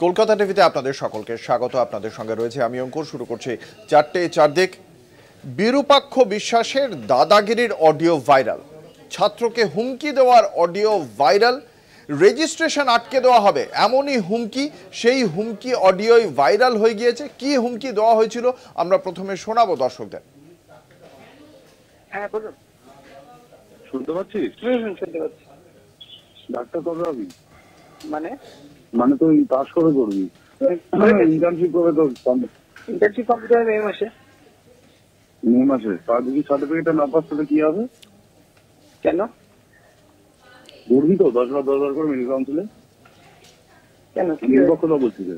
কলকাতা টিভিতে আপনাদের সকলকে স্বাগত। আপনাদের সঙ্গে রয়েছে আমি অঙ্কুর। শুরু করছি চারটে চারদিক। বিরূপাক্ষ বিশ্বাসের দাদাগিরির অডিও ভাইরাল, ছাত্রকে হুমকি দেওয়ার অডিও ভাইরাল, রেজিস্ট্রেশন আটকে দেওয়া হবে এমনই হুমকি। সেই হুমকি অডিওই ভাইরাল হয়ে গিয়েছে। কি হুমকি দেওয়া হয়েছিল আমরা প্রথমে শোনাবো দর্শকদের। হ্যাঁ বলুন। শুনতে পাচ্ছিস? শুনতে পাচ্ছি। ডাক্তার কবে হবি? মানে তুই পাস কবে করবি? ইন্টার্নশিপ কবে তোর? ইন্টার্নশিপ কমপ্লিট হবে মে মাসে। মে মাসে? তার যদি সার্টিফিকেটটা না পাস তাহলে কি হবে? কেন করবি তো 10,000 করে মিনি কাউন্সিলে? কেন নির্বাচন বলছি যে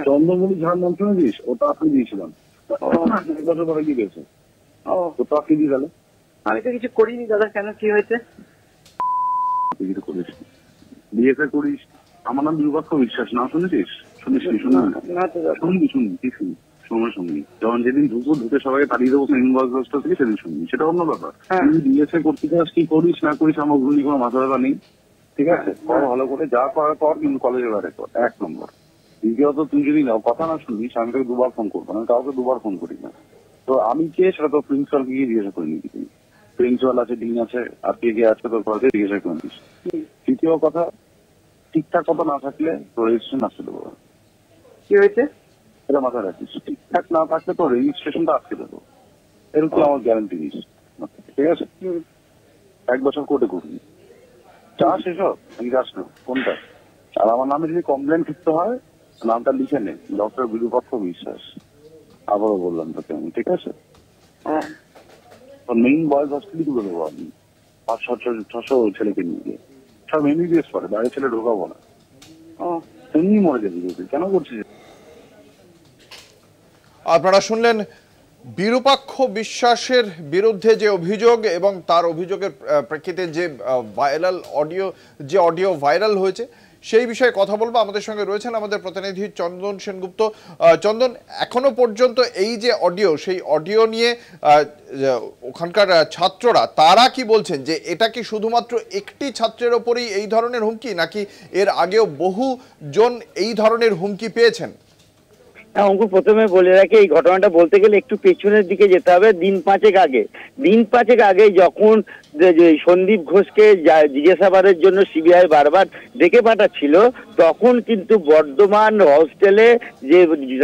চন্দ্রমণি ঝাড় নাম শুনেছিস? ওটা আপনি দিয়েছিলাম 1 বছর পরে কি পেয়েছে? তো আপনি দিয়ে গেল। আমি তো কিছু করিনি দাদা। কেন কি হয়েছে? কিছু করিস বিএসএ করিস? আমার নাম বিরূপাক্ষ বিশ্বাস, না শুনেছিস? শুনিস নি? শুনবি না তো দাদা। শুনবি ঠিক শুনি সময় সঙ্গে যখন যেদিন ঢুকে সবাইকে তাড়িয়ে দেবো থেকে সেদিন শুনবি, সেটা অন্য ব্যাপার। তুই বিএসএ করতে চাস কি করিস না করিস আমার ভুল কোনো মাথা ব্যথা নেই, ঠিক আছে? ভালো করে যা করার কর, কিন্তু কলেজের বাইরে কর, 1 নম্বর। দ্বিতীয়ত তুই যদি কথা না শুনিস আমি তোকে 2বার ফোন করবো, আমি কাউকে 2বার ফোন করি না। তো আমি কে সেটা তো প্রিন্সিপালকে গিয়ে জিজ্ঞাসা করে নিবি। তুই প্রিন্সিপাল আছে, ডিন আছে, আর কে কে আছে তোর কলেজে জিজ্ঞাসা করে নিস। তৃতীয় কথা, ঠিকঠাক কথা না থাকলে তোর রেজিস্ট্রেশন আসতে দেবো। কি হয়েছে এটা মাথায় রাখিস, ঠিকঠাক না থাকলে তোর রেজিস্ট্রেশনটা আটকে দেবো, এরকম আমার গ্যারান্টি দিস, ঠিক আছে? 1 বছর কোর্টে করবি, চাস এসব আমি যাস না কোনটা? আর আমার নামে যদি কমপ্লেন করতে হয় নামটা লিখে নে, ডক্টর বিরূপাক্ষ বিশ্বাস। আবারও বললাম তোকে আমি, ঠিক আছে? মেইন বয়েজ হস্টেলই তুলে দেবো আমি, 500-600 ছেলেকে নিয়ে গিয়ে। সব এমবিবিএস পড়ে, বাইরে ছেলে ঢোকাবো না। এমনি মরে যাবি, কেন করছিস? আপনারা শুনলেন বিরূপাক্ষ বিশ্বাসের বিরুদ্ধে যে অভিযোগ এবং তার অভিযোগের প্রেক্ষিতে যে অডিও ভাইরাল হয়েছে সেই বিষয়ে কথা বলবো। আমাদের সঙ্গে রয়েছেন আমাদের প্রতিনিধি চন্দন সেনগুপ্ত। চন্দন, এখনো পর্যন্ত এই যে অডিও, সেই অডিও নিয়ে ওখানকার ছাত্ররা তারা কি বলছেন? যে এটা কি শুধুমাত্র একটি ছাত্রের ওপরেই এই ধরনের হুমকি, নাকি এর আগেও বহু জন এই ধরনের হুমকি পেয়েছেন? হ্যাঁ অঙ্কুর, প্রথমে বলে রাখি এই ঘটনাটা বলতে গেলে একটু পেছনের দিকে যেতে হবে। দিন পাঁচেক আগে যখন সন্দীপ ঘোষকে জিজ্ঞাসাবাদের জন্য সিবিআই বারবার ডেকে পাঠাচ্ছিল, তখন কিন্তু বর্ধমান হস্টেলে যে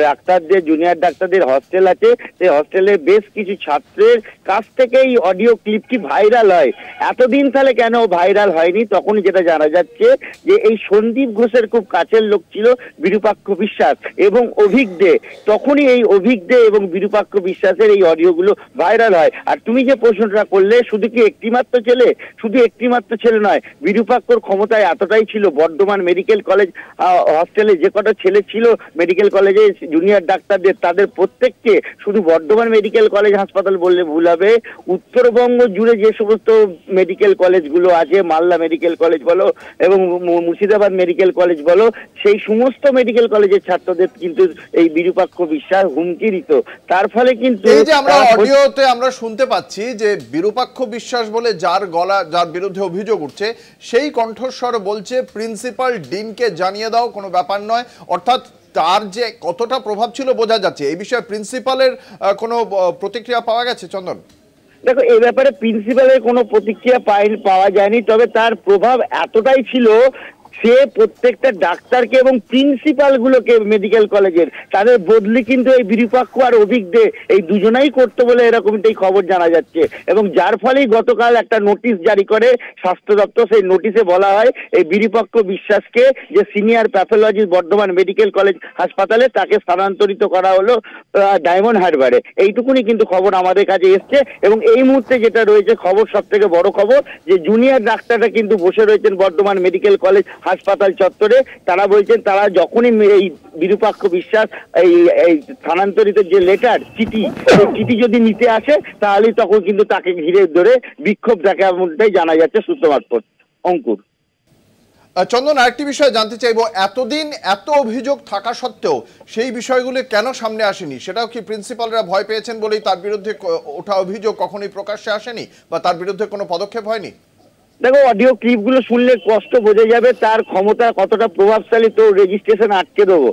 ডাক্তারদের, জুনিয়র ডাক্তারদের হস্টেল আছে, সেই হস্টেলে বেশ কিছু ছাত্রের কাছ থেকে এই অডিও ক্লিপটি ভাইরাল হয়। এতদিন তাহলে কেন ভাইরাল হয়নি? তখন যেটা জানা যাচ্ছে যে এই সন্দীপ ঘোষের খুব কাছের লোক ছিল বিরূপাক্ষ বিশ্বাস এবং অভিজ্ঞ দে, তখনই এই অভিজ্ঞ এবং বিরূপাক্ষ বিশ্বাসের এই অডিওগুলো ভাইরাল হয়। আর তুমি যে প্রশ্নটা করলে, শুধু কি একটিমাত্র ছেলে নয়, বিরূপাক্ষর ক্ষমতায় এতটাই ছিল, বর্ধমান মেডিকেল কলেজ হস্টেলে যে কটা ছেলে ছিল মেডিকেল কলেজে জুনিয়র ডাক্তারদের, তাদের প্রত্যেককে, শুধু বর্ধমান মেডিকেল কলেজ হাসপাতাল বললে ভুল হবে, উত্তরবঙ্গ জুড়ে যে সমস্ত মেডিকেল কলেজগুলো আছে, মালদা মেডিকেল কলেজ বলো এবং মুর্শিদাবাদ মেডিকেল কলেজ বলো, সেই সমস্ত মেডিকেল কলেজের ছাত্রদের কিন্তু এই বিরূপাক্ষ বিশ্বাস হুমকি দিত। তার ফলে কিন্তু এই যে আমরা অডিওতে আমরা শুনতে পাচ্ছি যে বিরূপাক্ষ বিশ্বাস বলে যার বিরুদ্ধে অভিযোগ উঠছে, সেই কণ্ঠস্বর বলছে প্রিন্সিপাল ডিনকে জানিয়ে দাও, কোনো ব্যাপার নয়। অর্থাৎ তার যে কতটা প্রভাব ছিল বোঝা যাচ্ছে। এই বিষয়ে প্রিন্সিপালের কোনো প্রতিক্রিয়া পাওয়া গেছে চন্দন? দেখো, এই ব্যাপারে প্রিন্সিপালের কোনো প্রতিক্রিয়া পাওয়া যায়নি, তবে তার প্রভাব এতটাই ছিল, সে প্রত্যেকটা ডাক্তারকে এবং প্রিন্সিপাল গুলোকে মেডিকেল কলেজের তাদের বদলি কিন্তু এই বিরূপাক্ষ আর অভিজ্ঞ এই দুজনেই করতে বলে এরকমটাই খবর জানা যাচ্ছে। এবং যার ফলেই গতকাল একটা নোটিশ জারি করে স্বাস্থ্য দপ্তর। সেই নোটিশে বলা হয় এই বিরূপাক্ষ বিশ্বাসকে, যে senior pathologist Bardhaman medical college হাসপাতালে, তাকে স্থানান্তরিত করা হলো ডায়মন্ড হারবারে। এইটুকুনি কিন্তু খবর আমাদের কাছে এসছে। এবং এই মুহূর্তে যেটা রয়েছে খবর, সব থেকে বড় খবর, যে জুনিয়র ডাক্তাররা কিন্তু বসে রয়েছেন বর্ধমান মেডিকেল কলেজ হাসপাতাল চত্বরে। তারা বলছেন তারা যখনই এই বিরূপাক্ষ বিশ্বাস এই স্থানান্তরিত যে লেটার চিঠি যদি নিতে আসে, তাহলে তখন কিন্তু তাকে ঘিরে ধরে বিক্ষোভ দেখা, এমনটাই জানা যাচ্ছে সূত্র মারফত। অঙ্কুর, চন্দন, আরেকটি বিষয় জানতে চাইবো, এতদিন এত অভিযোগ থাকা সত্ত্বেও সেই বিষয়গুলি কেন সামনে আসেনি? সেটাও কি প্রিন্সিপালরা ভয় পেয়েছেন বলেই তার বিরুদ্ধে ওঠা অভিযোগ কখনোই প্রকাশ্যে আসেনি, বা তার বিরুদ্ধে কোনো পদক্ষেপ হয়নি? দেখো, অডিও ক্লিপগুলো শুনলে স্পষ্ট বোঝা যাবে তার ক্ষমতা কতটা প্রভাবশালী। তো রেজিস্ট্রেশন আটকে দেবো,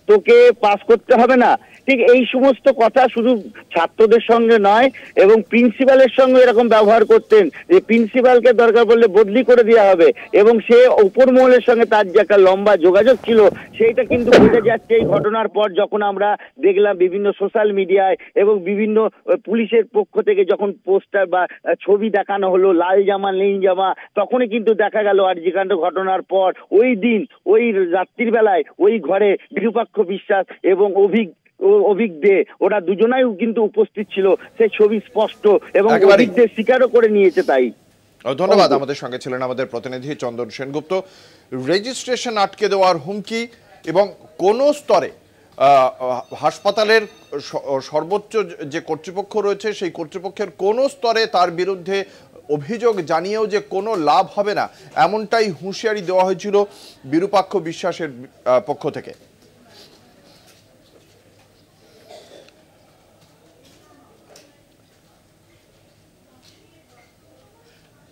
তোকে পাস করতে হবে না, ঠিক এই সমস্ত কথা শুধু ছাত্রদের সঙ্গে নয় এবং প্রিন্সিপালের সঙ্গে এরকম ব্যবহার করতেন যে প্রিন্সিপালকে দরকার পড়লে বদলি করে দেওয়া হবে, এবং সে উপর মহলের সঙ্গে তার যে একটা লম্বা যোগাযোগ ছিল সেইটা কিন্তু বোঝা যাচ্ছে এই ঘটনার পর, যখন আমরা দেখলাম বিভিন্ন সোশ্যাল মিডিয়ায় এবং বিভিন্ন পুলিশের পক্ষ থেকে যখন পোস্টার বা ছবি দেখানো হলো লাল জামা নীল জামা, তখনই কিন্তু দেখা গেল আরজি কাণ্ড ঘটনার পর ওই দিন ওই রাত্রির বেলায় ওই ঘরে বিরূপাক্ষ বিশ্বাস এবং অভিক দে ওরা দুজনাই কিন্তু উপস্থিত ছিল, সেই ছবি স্পষ্ট এবং অভিক দে স্বীকারও করে নিয়েছে। তাই ধন্যবাদ। আমাদের সঙ্গে ছিলেন আমাদের প্রতিনিধি চন্দন সেনগুপ্ত। রেজিস্ট্রেশন আটকে দেওয়ার হুমকি এবং কোন স্তরে হাসপাতালের সর্বোচ্চ যে কর্তৃপক্ষ রয়েছে সেই কর্তৃপক্ষের কোন স্তরে তার বিরুদ্ধে অভিযোগ জানিয়েও যে কোনো লাভ হবে না, এমনটাই হুঁশিয়ারি দেওয়া হয়েছিল বিরূপাক্ষ বিশ্বাসের পক্ষ থেকে।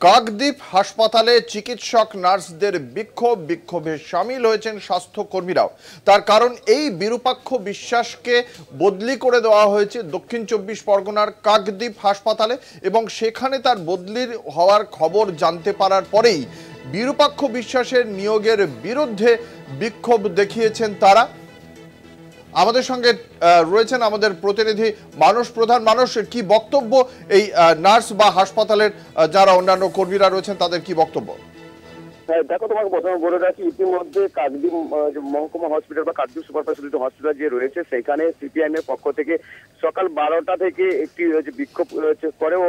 কাকদ্বীপ হাসপাতালে চিকিৎসক নার্সদের বিক্ষোভে সামিল হয়েছেন স্বাস্থ্যকর্মীরাও। তার কারণ এই বিরূপাক্ষ বিশ্বাসকে বদলি করে দেওয়া হয়েছে দক্ষিণ 24 পরগনার কাকদ্বীপ হাসপাতালে, এবং সেখানে তার বদলির হওয়ার খবর জানতে পারার পরেই বিরূপাক্ষ বিশ্বাসের নিয়োগের বিরুদ্ধে বিক্ষোভ দেখিয়েছেন তারা। আমাদের সঙ্গে রয়েছেন আমাদের প্রতিনিধি মানস প্রধান। মানস, কি বক্তব্য এই নার্স বা হাসপাতালের যারা অন্যান্য কর্মীরা রয়েছেন তাদের কি বক্তব্য? দেখো, তোমাকে প্রথমে বলে রাখি, ইতিমধ্যে কাকদ্বীপ মহকুমা হসপিটাল বা কাকদ্বীপ সুপার স্পেশালিটি হসপিটাল যে রয়েছে সেখানে সিপিআইএম এর পক্ষ থেকে সকাল 12টা থেকে একটি বিক্ষোভ করে ও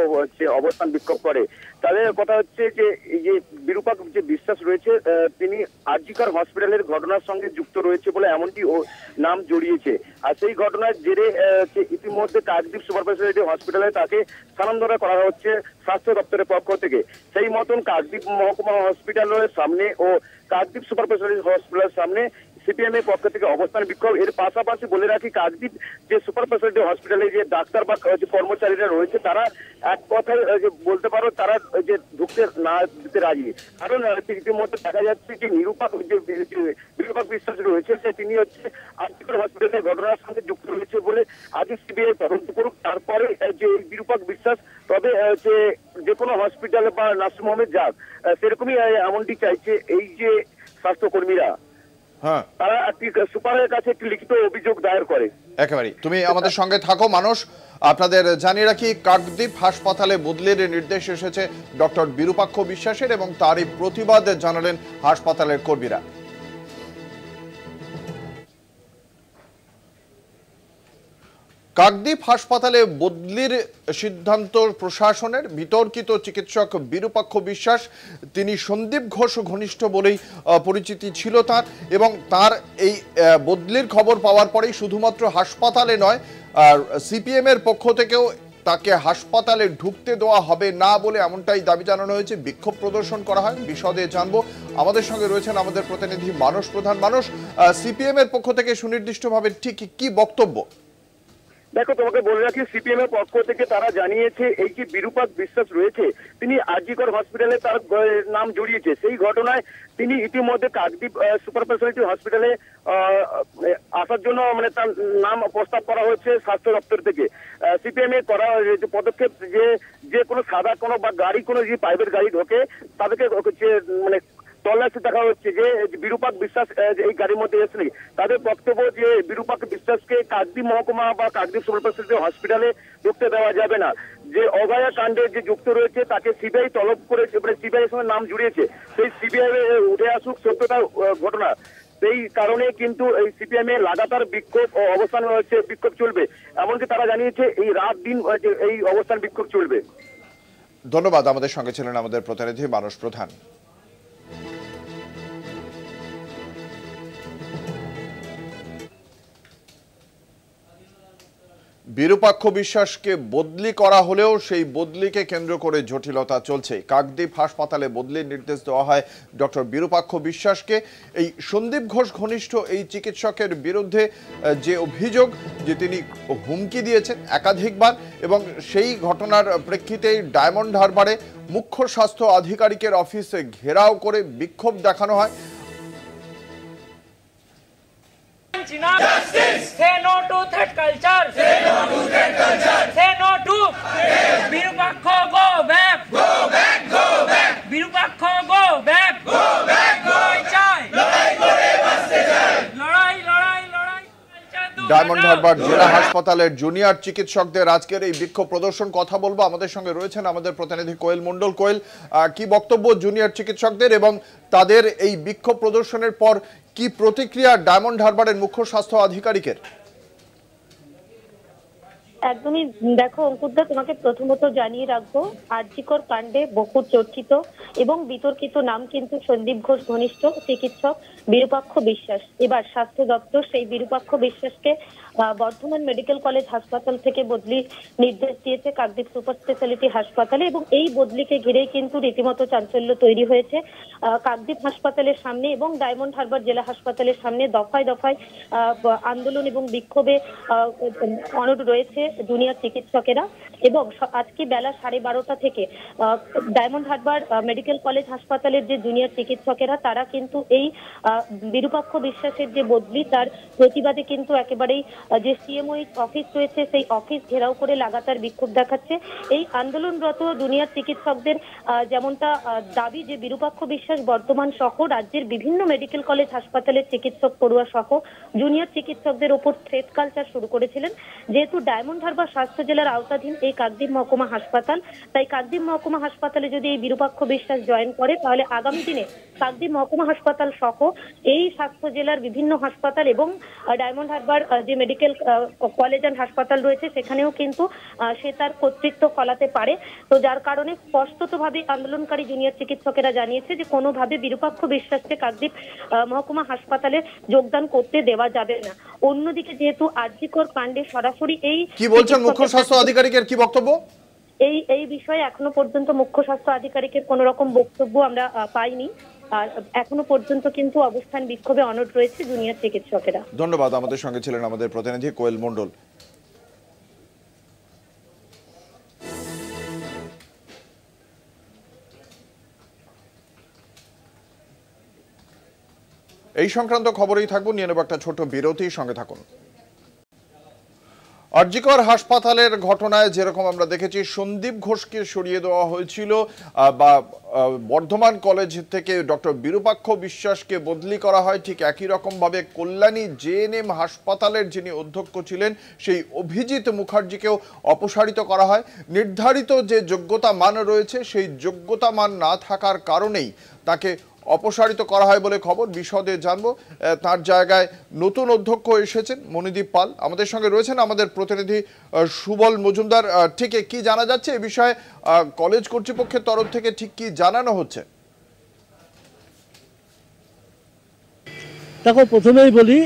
অবস্থান বিক্ষোভ করে। তাদের কথা হচ্ছে যে এই যে বিরূপাক্ষ যে বিশ্বাস রয়েছে তিনি আরজিকর হসপিটালের ঘটনার সঙ্গে যুক্ত রয়েছে বলে এমনটি ও নাম জড়িয়েছে। আর সেই ঘটনার জেরে ইতিমধ্যে কাকদ্বীপ সুপার স্পেশালিটি হসপিটালে তাকে স্থানান্তর করা হচ্ছে স্বাস্থ্য দপ্তরের পক্ষ থেকে। সেই মতন কাকদ্বীপ মহকুমা হসপিটালের সামনে ও কাকদ্বীপ সুপার স্পেশালিটি হসপিটালের সামনে সিপিএম এর পক্ষ থেকে অবস্থান বিক্ষোভ। এর পাশাপাশি বলে রাখি, কাকদ্বীপ যে সুপার স্পেশালিটি হসপিটালে যে ডাক্তার বা কর্মচারীরা রয়েছে তারা এক কথায় বলতে পারো তারা যে ঢুকতে না দিতে রাজি। কারণ ইতিমধ্যে দেখা যাচ্ছে যে বিরূপাক্ষ বিশ্বাস রয়েছে যে তিনি হচ্ছে আরজিকর হসপিটালের ঘটনার সঙ্গে যুক্ত রয়েছে বলে আজ সিবিআই তদন্ত করুক, তারপরে যে বিরূপাক্ষ বিশ্বাস তবে যে কোনো হসপিটালে বা নার্সিং হোমে যাক, সেরকমই এমনটি চাইছে এই যে স্বাস্থ্যকর্মীরা। হ্যাঁ, তারা একটি সুপারের কাছে একটি লিখিত অভিযোগ দায়ের করে। একেবারে তুমি আমাদের সঙ্গে থাকো মানস। আপনাদের জানিয়ে রাখি, কাকদ্বীপ হাসপাতালে বদলির নির্দেশ এসেছে ডক্টর বিরূপাক্ষ বিশ্বাসের, এবং তারই প্রতিবাদ জানালেন হাসপাতালের কর্মীরা। কাকদ্বীপ হাসপাতালে বদলির সিদ্ধান্ত প্রশাসনের। বিতর্কিত চিকিৎসক বিরূপাক্ষ বিশ্বাস, তিনি সন্দীপ ঘোষ ঘনিষ্ঠ বলেই পরিচিতি ছিল তার, এবং তার এই বদলির খবর পাওয়ার পরেই শুধুমাত্র হাসপাতালে নয়, আর সিপিএম এর পক্ষ থেকেও তাকে হাসপাতালে ঢুকতে দেওয়া হবে না বলে এমনটাই দাবি জানানো হয়েছে। বিক্ষোভ প্রদর্শন করা হয়, বিশদে জানবো। আমাদের সঙ্গে রয়েছেন আমাদের প্রতিনিধি মানস প্রধান। মানস, সিপিএম এর পক্ষ থেকে সুনির্দিষ্টভাবে ঠিক কি বক্তব্য? দেখো, তোমাকে বলে রাখি, সিপিএম এর পক্ষ থেকে তারা জানিয়েছে এই যে বিরূপাক্ষ বিশ্বাস রয়েছে তিনি আরজিকর হসপিটালে তার নাম জড়িয়েছে, সেই ঘটনায় তিনি ইতিমধ্যে কাকদ্বীপ সুপার স্পেশালিটি হসপিটালে আসার জন্য তার নাম প্রস্তাব করা হয়েছে স্বাস্থ্য দপ্তর থেকে। সিপিএম এর করা পদক্ষেপ যে কোনো সাদা কোনো বা গাড়ি কোনো যে প্রাইভেট গাড়ি ঢোকে তাদেরকে তল্লাশি দেখা হচ্ছে যে বিরূপাক্ষ বিশ্বাস এই গাড়ির মধ্যে এসে নেই। তাদের বক্তব্য যে বিরূপাক্ষ বিশ্বাসকে কাকদ্বীপ মহকুমা বা কাকদ্বীপ সুপার স্পেশালিটি হসপিটালে ঢুকতে দেওয়া যাবে না। যে অভয়া কাণ্ডে যে যুক্ত রয়েছে তাকে সিবিআই তলব করেছে, সিবিআই এর সঙ্গে নাম জুড়িয়েছে, সেই সিবিআই উঠে আসুক সত্যতা ঘটনা। সেই কারণে কিন্তু এই সিপিএম এর লাগাতার বিক্ষোভ ও অবস্থান হচ্ছে, বিক্ষোভ চলবে। এমনকি তারা জানিয়েছে এই রাত দিন এই অবস্থান বিক্ষোভ চলবে। ধন্যবাদ। আমাদের সঙ্গে ছিলেন আমাদের প্রতিনিধি মানস প্রধান। বিরূপাক্ষ বিশ্বাসকে বদলি করা হলেও সেই বদলিকে কেন্দ্র করে জটিলতা চলছে। কাকদ্বীপ হাসপাতালে বদলির নির্দেশ দেওয়া হয় ডক্টর বিরূপাক্ষ বিশ্বাসকে। এই সন্দীপ ঘোষ ঘনিষ্ঠ এই চিকিৎসকের বিরুদ্ধে যে অভিযোগ যে তিনি হুমকি দিয়েছেন একাধিকবার, এবং সেই ঘটনার প্রেক্ষিতেই ডায়মন্ড হারবারে মুখ্য স্বাস্থ্য আধিকারিকের অফিসে ঘেরাও করে বিক্ষোভ দেখানো হয়। Justice! Say no to threat culture! Say no to threat culture! Say no to Birupakho, go back! Go back! Go back! Birupakho, go back! Go back! Go back! লড়াই করে বাঁচতে চাই! লড়াই লড়াই লড়াই! ডায়মন্ড হারবার জেলা হাসপাতালের জুনিয়র চিকিৎসকদের আজকের এই বিক্ষোভ প্রদর্শন, কথা বলবো। আমাদের সঙ্গে রয়েছেন আমাদের প্রতিনিধি কোয়েল মণ্ডল। কোয়েল, কি বক্তব্য জুনিয়র চিকিৎসকদের এবং তাদের এই বিক্ষোভ প্রদর্শনের পর কি প্রতিক্রিয়া ডায়মন্ড হারবারের মুখ্য স্বাস্থ্য আধিকারিকের? একদমই দেখো অঙ্কুরদা, তোমাকে প্রথমত জানিয়ে রাখবো, আরজিকর কাণ্ডে বহু চর্চিত এবং বিতর্কিত নাম কিন্তু সন্দীপ ঘোষ ঘনিষ্ঠ চিকিৎসক বিরূপাক্ষ বিশ্বাস। এবার স্বাস্থ্য দপ্তর সেই বিরূপাক্ষ বিশ্বাসকে বর্ধমান মেডিকেল কলেজ হাসপাতাল থেকে বদলি নির্দেশ দিয়েছে কাকদ্বীপ সুপার স্পেশালিটি হাসপাতালে, এবং এই বদলিকে ঘিরেই কিন্তু রীতিমতো চাঞ্চল্য তৈরি হয়েছে কাকদ্বীপ হাসপাতালের সামনে এবং ডায়মন্ড হারবার জেলা হাসপাতালের সামনে। দফায় দফায় আন্দোলন এবং বিক্ষোভে অনড় রয়েছে জুনিয়র চিকিৎসকেরা, এবং আজকে বেলা 12:30 থেকে ডায়মন্ড হারবার মেডিকেল কলেজ হাসপাতালের যে জুনিয়র চিকিৎসকেরা তারা কিন্তু এই বিরূপাক্ষ বিশ্বাসের যে বদলি তার প্রতিবাদে কিন্তু একেবারেই যে সিএমওএইচ অফিস রয়েছে সেই অফিস ঘেরাও করে লাগাতার বিক্ষোভ দেখাচ্ছে। এই আন্দোলনরত জুনিয়র চিকিৎসকদের যেমনটা দাবি যে বিরূপাক্ষ বিশ্বাস বর্তমান সহ রাজ্যের বিভিন্ন মেডিকেল কলেজ হাসপাতালের চিকিৎসক পড়ুয়া সহ জুনিয়র চিকিৎসকদের ওপর থ্রেট কালচার শুরু করেছিলেন। যেহেতু ডায়মন্ড হারবার স্বাস্থ্য জেলার আওতাধীন এই কাকদ্বীপ মহকুমা হাসপাতাল, তাই কাকদ্বীপ মহকুমা হাসপাতালে যদি এই বিরূপাক্ষ বিশ্বাস জয়েন করে তাহলে আগামী দিনে কাকদ্বীপ মহকুমা হাসপাতাল সহ এই স্বাস্থ্য জেলার বিভিন্ন হাসপাতাল এবং ডায়মন্ড হারবার যে মেডিকেল কলেজ অ্যান্ড হাসপাতাল রয়েছে সেখানেও কিন্তু সে তার কর্তৃত্ব ফলাতে পারে। তো যার কারণে স্পষ্টতভাবে আন্দোলনকারী জুনিয়র চিকিৎসকেরা জানিয়েছে যে কোনোভাবে বিরূপাক্ষ বিশ্বাসকে কাকদ্বীপ মহকুমা হাসপাতালে যোগদান করতে দেওয়া যাবে না। অন্যদিকে যেহেতু আরজিকর কাণ্ডে সরাসরি এই কি বলছেন মুখ্য স্বাস্থ্য আধিকারিকের কি বক্তব্য? এই বিষয়ে এখনো পর্যন্ত মুখ্য স্বাস্থ্য আধিকারিকের কোন রকম বক্তব্য আমরা পাইনি, আর এখনো পর্যন্ত কিন্তু অবস্থান বিক্ষোভে অনড় রয়েছে জুনিয়র চিকিৎসকেরা। ধন্যবাদ। আমাদের সঙ্গে ছিলেন আমাদের প্রতিনিধি কোয়েল মণ্ডল। এই সংক্রান্ত খবরেই থাকবো, নিয়ে নেব একটা ছোট বিরতি, সঙ্গে থাকুন। আরজিকর হাসপাতালের ঘটনায় যেরকম আমরা দেখেছি সন্দীপ ঘোষকে সরিয়ে দেওয়া হয়েছিল বা বর্ধমান কলেজ থেকে ডক্টর বিরূপাক্ষ বিশ্বাসকে বদলি করা হয়, ঠিক একই রকমভাবে কল্যাণী জেএনএম হাসপাতালের যিনি অধ্যক্ষ ছিলেন সেই অভিজিৎ মুখার্জিকেও অপসারিত করা হয়। নির্ধারিত যে যোগ্যতা মান রয়েছে সেই যোগ্যতা মান না থাকার কারণেই তাকে অপসারিত করা হয় বলে খবর। বিশদে জানবো। তার জায়গায় নতুন অধ্যক্ষ এসেছেন মণিদীপ পাল। আমাদের সঙ্গে রয়েছেন আমাদের প্রতিনিধি সুবল মজুমদার। ঠিক কি জানা যাচ্ছে এ বিষয়ে? কলেজ কর্তৃপক্ষের তরফ থেকে ঠিক কি জানানো হচ্ছে? দেখো, প্রথমেই বলি,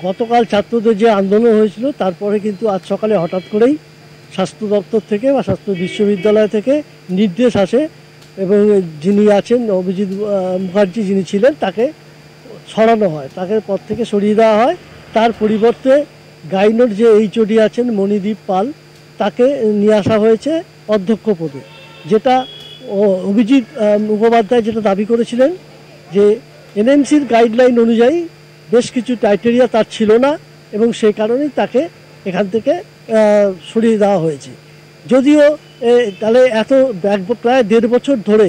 গতকাল ছাত্রদের যে আন্দোলন হয়েছিল তারপরে কিন্তু আজ সকালে হঠাৎ করেই স্বাস্থ্য দপ্তর থেকে বা স্বাস্থ্য বিশ্ববিদ্যালয় থেকে নির্দেশ আসে এবং যিনি আছেন অভিজিৎ মুখার্জি যিনি ছিলেন তাকে সরানো হয়, তাকে পদ থেকে সরিয়ে দেওয়া হয়। তার পরিবর্তে গাইনোর যে এইচওডি আছেন মণিদীপ পাল তাকে নিয়ে আসা হয়েছে অধ্যক্ষ পদে। যেটা অভিজিৎ মুখোপাধ্যায় যেটা দাবি করেছিলেন যে এনএমসির গাইডলাইন অনুযায়ী বেশ কিছু ক্রাইটেরিয়া তার ছিল না এবং সেই কারণেই তাকে এখান থেকে সরিয়ে দেওয়া হয়েছে। যদিও তাহলে এত প্রায় 1.5 বছর ধরে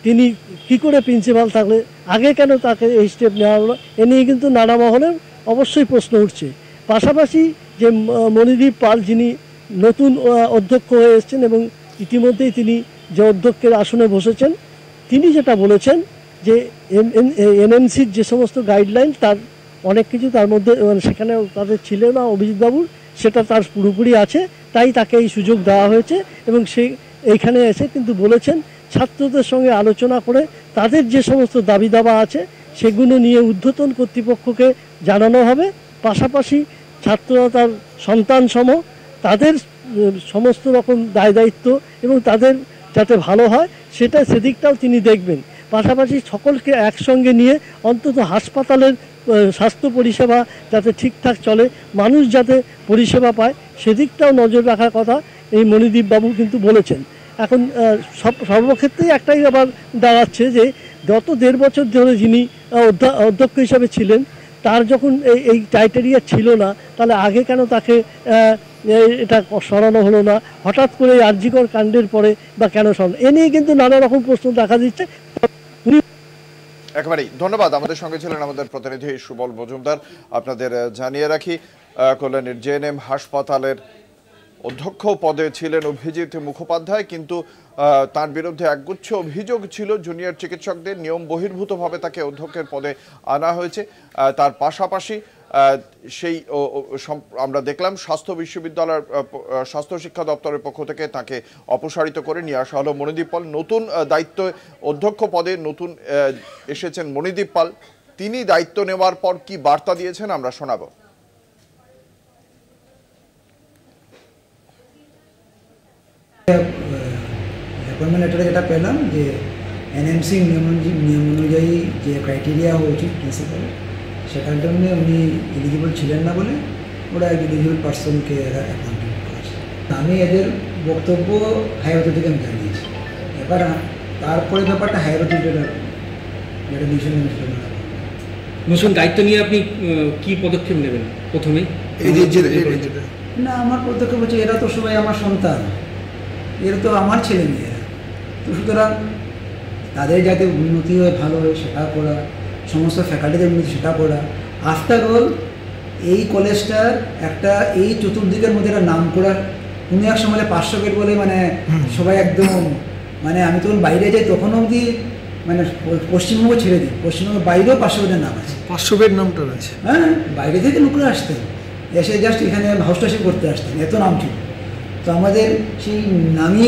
তিনি কি করে প্রিন্সিপাল থাকলে আগে কেন তাকে এই স্টেপ নেওয়া হলো, এ নিয়ে কিন্তু নানা মহলের অবশ্যই প্রশ্ন উঠছে। পাশাপাশি যে মণিদীপ পাল যিনি নতুন অধ্যক্ষ হয়ে এসেছেন এবং ইতিমধ্যেই তিনি যে অধ্যক্ষের আসনে বসেছেন, তিনি যেটা বলেছেন যে এনএমসির যে সমস্ত গাইডলাইন তার অনেক কিছু তার মধ্যে সেখানে তাদের ছিল না অভিজিৎবাবুর, সেটা তার পুরোপুরি আছে, তাই তাকে এই সুযোগ দেওয়া হয়েছে। এবং সে এইখানে এসে কিন্তু বলেছেন ছাত্রদের সঙ্গে আলোচনা করে তাদের যে সমস্ত দাবি দাবা আছে সেগুলো নিয়ে ঊর্ধ্বতন কর্তৃপক্ষকে জানানো হবে। পাশাপাশি ছাত্ররা তার সন্তান সম তাদের সমস্ত রকম দায় দায়িত্ব এবং তাদের যাতে ভালো হয় সেদিকটাও তিনি দেখবেন। পাশাপাশি সকলকে একসঙ্গে নিয়ে অন্তত হাসপাতালের স্বাস্থ্য পরিষেবা যাতে ঠিকঠাক চলে, মানুষ যাতে পরিষেবা পায় সেদিকটাও নজর রাখার কথা এই মণিদীপ বাবু কিন্তু বলেছেন। এখন সর্বক্ষেত্রেই একটাই আবার দাঁড়াচ্ছে যে গত 1.5 বছর ধরে যিনি অধ্যক্ষ হিসাবে ছিলেন তার যখন এই ক্রাইটেরিয়া ছিল না, তাহলে আগে কেন তাকে এটা সরানো হলো না, হঠাৎ করে আরজিকর কাণ্ডের পরে বা কেন সরানো, এ নিয়ে কিন্তু নানা রকম প্রশ্ন দেখা দিচ্ছে। একেবারেই ধন্যবাদ। আমাদের সঙ্গে ছিলেন আমাদের প্রতিনিধি সুবল মজুমদার। আপনাদের জানিয়ে রাখি, কল্যাণীর জেএনএম হাসপাতালের অধ্যক্ষ পদে ছিলেন অভিজিৎ মুখোপাধ্যায়, কিন্তু তার বিরুদ্ধে একগুচ্ছ অভিযোগ ছিল। জুনিয়র চিকিৎসকদের নিয়ম বহির্ভূতভাবে তাকে অধ্যক্ষের পদে আনা হয়েছে। তার পাশাপাশি সেই আমরা দেখলাম স্বাস্থ্য বিশ্ববিদ্যালয়ের স্বাস্থ্য শিক্ষা দপ্তরের পক্ষ থেকে তাকে অপসারিত করে নিয়ে আসা হলো মণিদীপ পাল। নতুন দায়িত্ব অধ্যক্ষ পদে নতুন এসেছেন মণিদীপ পাল। তিনি দায়িত্ব নেওয়ার পর কি বার্তা দিয়েছেন আমরা শোনাবো। অ্যাপয়েন্টমেন্ট লেটারে যেটা পেলাম যে এনএমসি নিয়ম অনুযায়ী যে ক্রাইটেরিয়া হওয়া উচিত প্রিন্সিপাল, সেটার জন্য উনি এলিজিবল ছিলেন না বলে ওরা এক এলিজিবল পার্সনকে এরা অ্যাপয়েন্টমেন্ট করেছে। আমি এদের বক্তব্য হায়ার অথরিটিকে আমি জানিয়েছি। এবার তারপরে ব্যাপারটা হায়ার অথরিটির যেটা ডিসিশন নতুন দায়িত্ব নিয়ে আপনি কি পদক্ষেপ নেবেন প্রথমেই? না, আমার পদক্ষেপ হচ্ছে এরা তো সবাই আমার সন্তান, এরা তো আমার ছেলে মেয়েরা, তো সুতরাং তাদের যাতে উন্নতি হয়, ভালো হয় সেটা করা, সমস্ত ফ্যাকাল্টিদের উন্নতি সেটা করা। আফটার অল এই কলেজটার একটা এই চতুর্দিকের মধ্যে একটা নাম করা, কোনো এক সময় 500 বেড বলে মানে সবাই একদম মানে আমি তখন বাইরে যাই তখন অবধি মানে পশ্চিমবঙ্গ ছেড়ে দিই, পশ্চিমবঙ্গের বাইরেও 500 বেডের নাম আছে। 500 বেড নামটা আছে, হ্যাঁ, বাইরে থেকে লোকরা আসতেন, এসে জাস্ট এখানে হাউসটাসি করতে আসতেন, এত নাম ছিল। তো আমাদের সেই নামই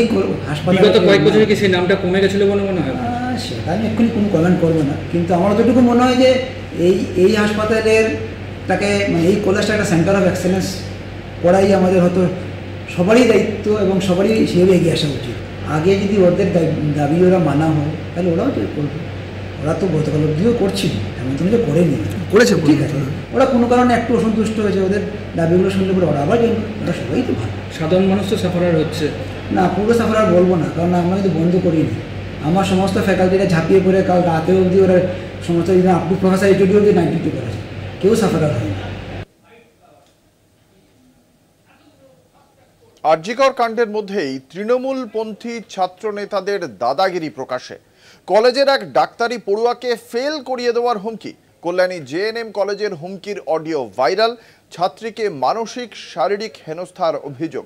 হাসপাতাল বিগত কয়েক বছরে কি সেই নামটা কমে গেছিল বলে মনে হয়? সেটা আমি এক্ষুনি কোনো কমেন্ট করবো না, কিন্তু আমার যতটুকু মনে হয় যে এই হাসপাতালের তাকে মানে এই কলেজটা একটা সেন্টার অফ এক্সেলেন্স করাই আমাদের হয়তো সবারই দায়িত্ব এবং সবারই সেভাবে এগিয়ে আসা উচিত। আগে যদি ওদের দাবি ওরা মানা হয় তাহলে ওরাও তো করবে। ওরা তো গতকাল অবধিও করছিল, এমন তো যে করেনি, করেছে, ঠিক আছে। ওরা কোনো কারণে একটু অসন্তুষ্ট হয়েছে, ওদের দাবিগুলো শুনলে পরে ওরা আবার জানবে, ওরা সবাই তো ভালো। সাধারণ মানুষ তো সাফারার হচ্ছে না, পুরো সাফারার বলবো না, কারণ আমরা কিন্তু বন্ধ করিনি। আমার সমস্ত ফ্যাকাল্টিরা ঝাঁপিয়ে পড়ে কাল রাতে অবধি ওরা সমস্ত আপনি প্রফেসর এইচওডি অবধি 92 করেছে, কেউ সাফারার হয়নি। আরজিকর কাণ্ডের মধ্যেই তৃণমূলপন্থী ছাত্র নেতাদের দাদাগিরি প্রকাশে। কলেজের এক ডাক্তারি পড়ুয়াকে ফেল করিয়ে দেওয়ার হুমকি। কল্যাণী জেএনএম কলেজের হুমকির অডিও ভাইরাল। ছাত্রীকে মানসিক শারীরিক হেনস্থার অভিযোগ।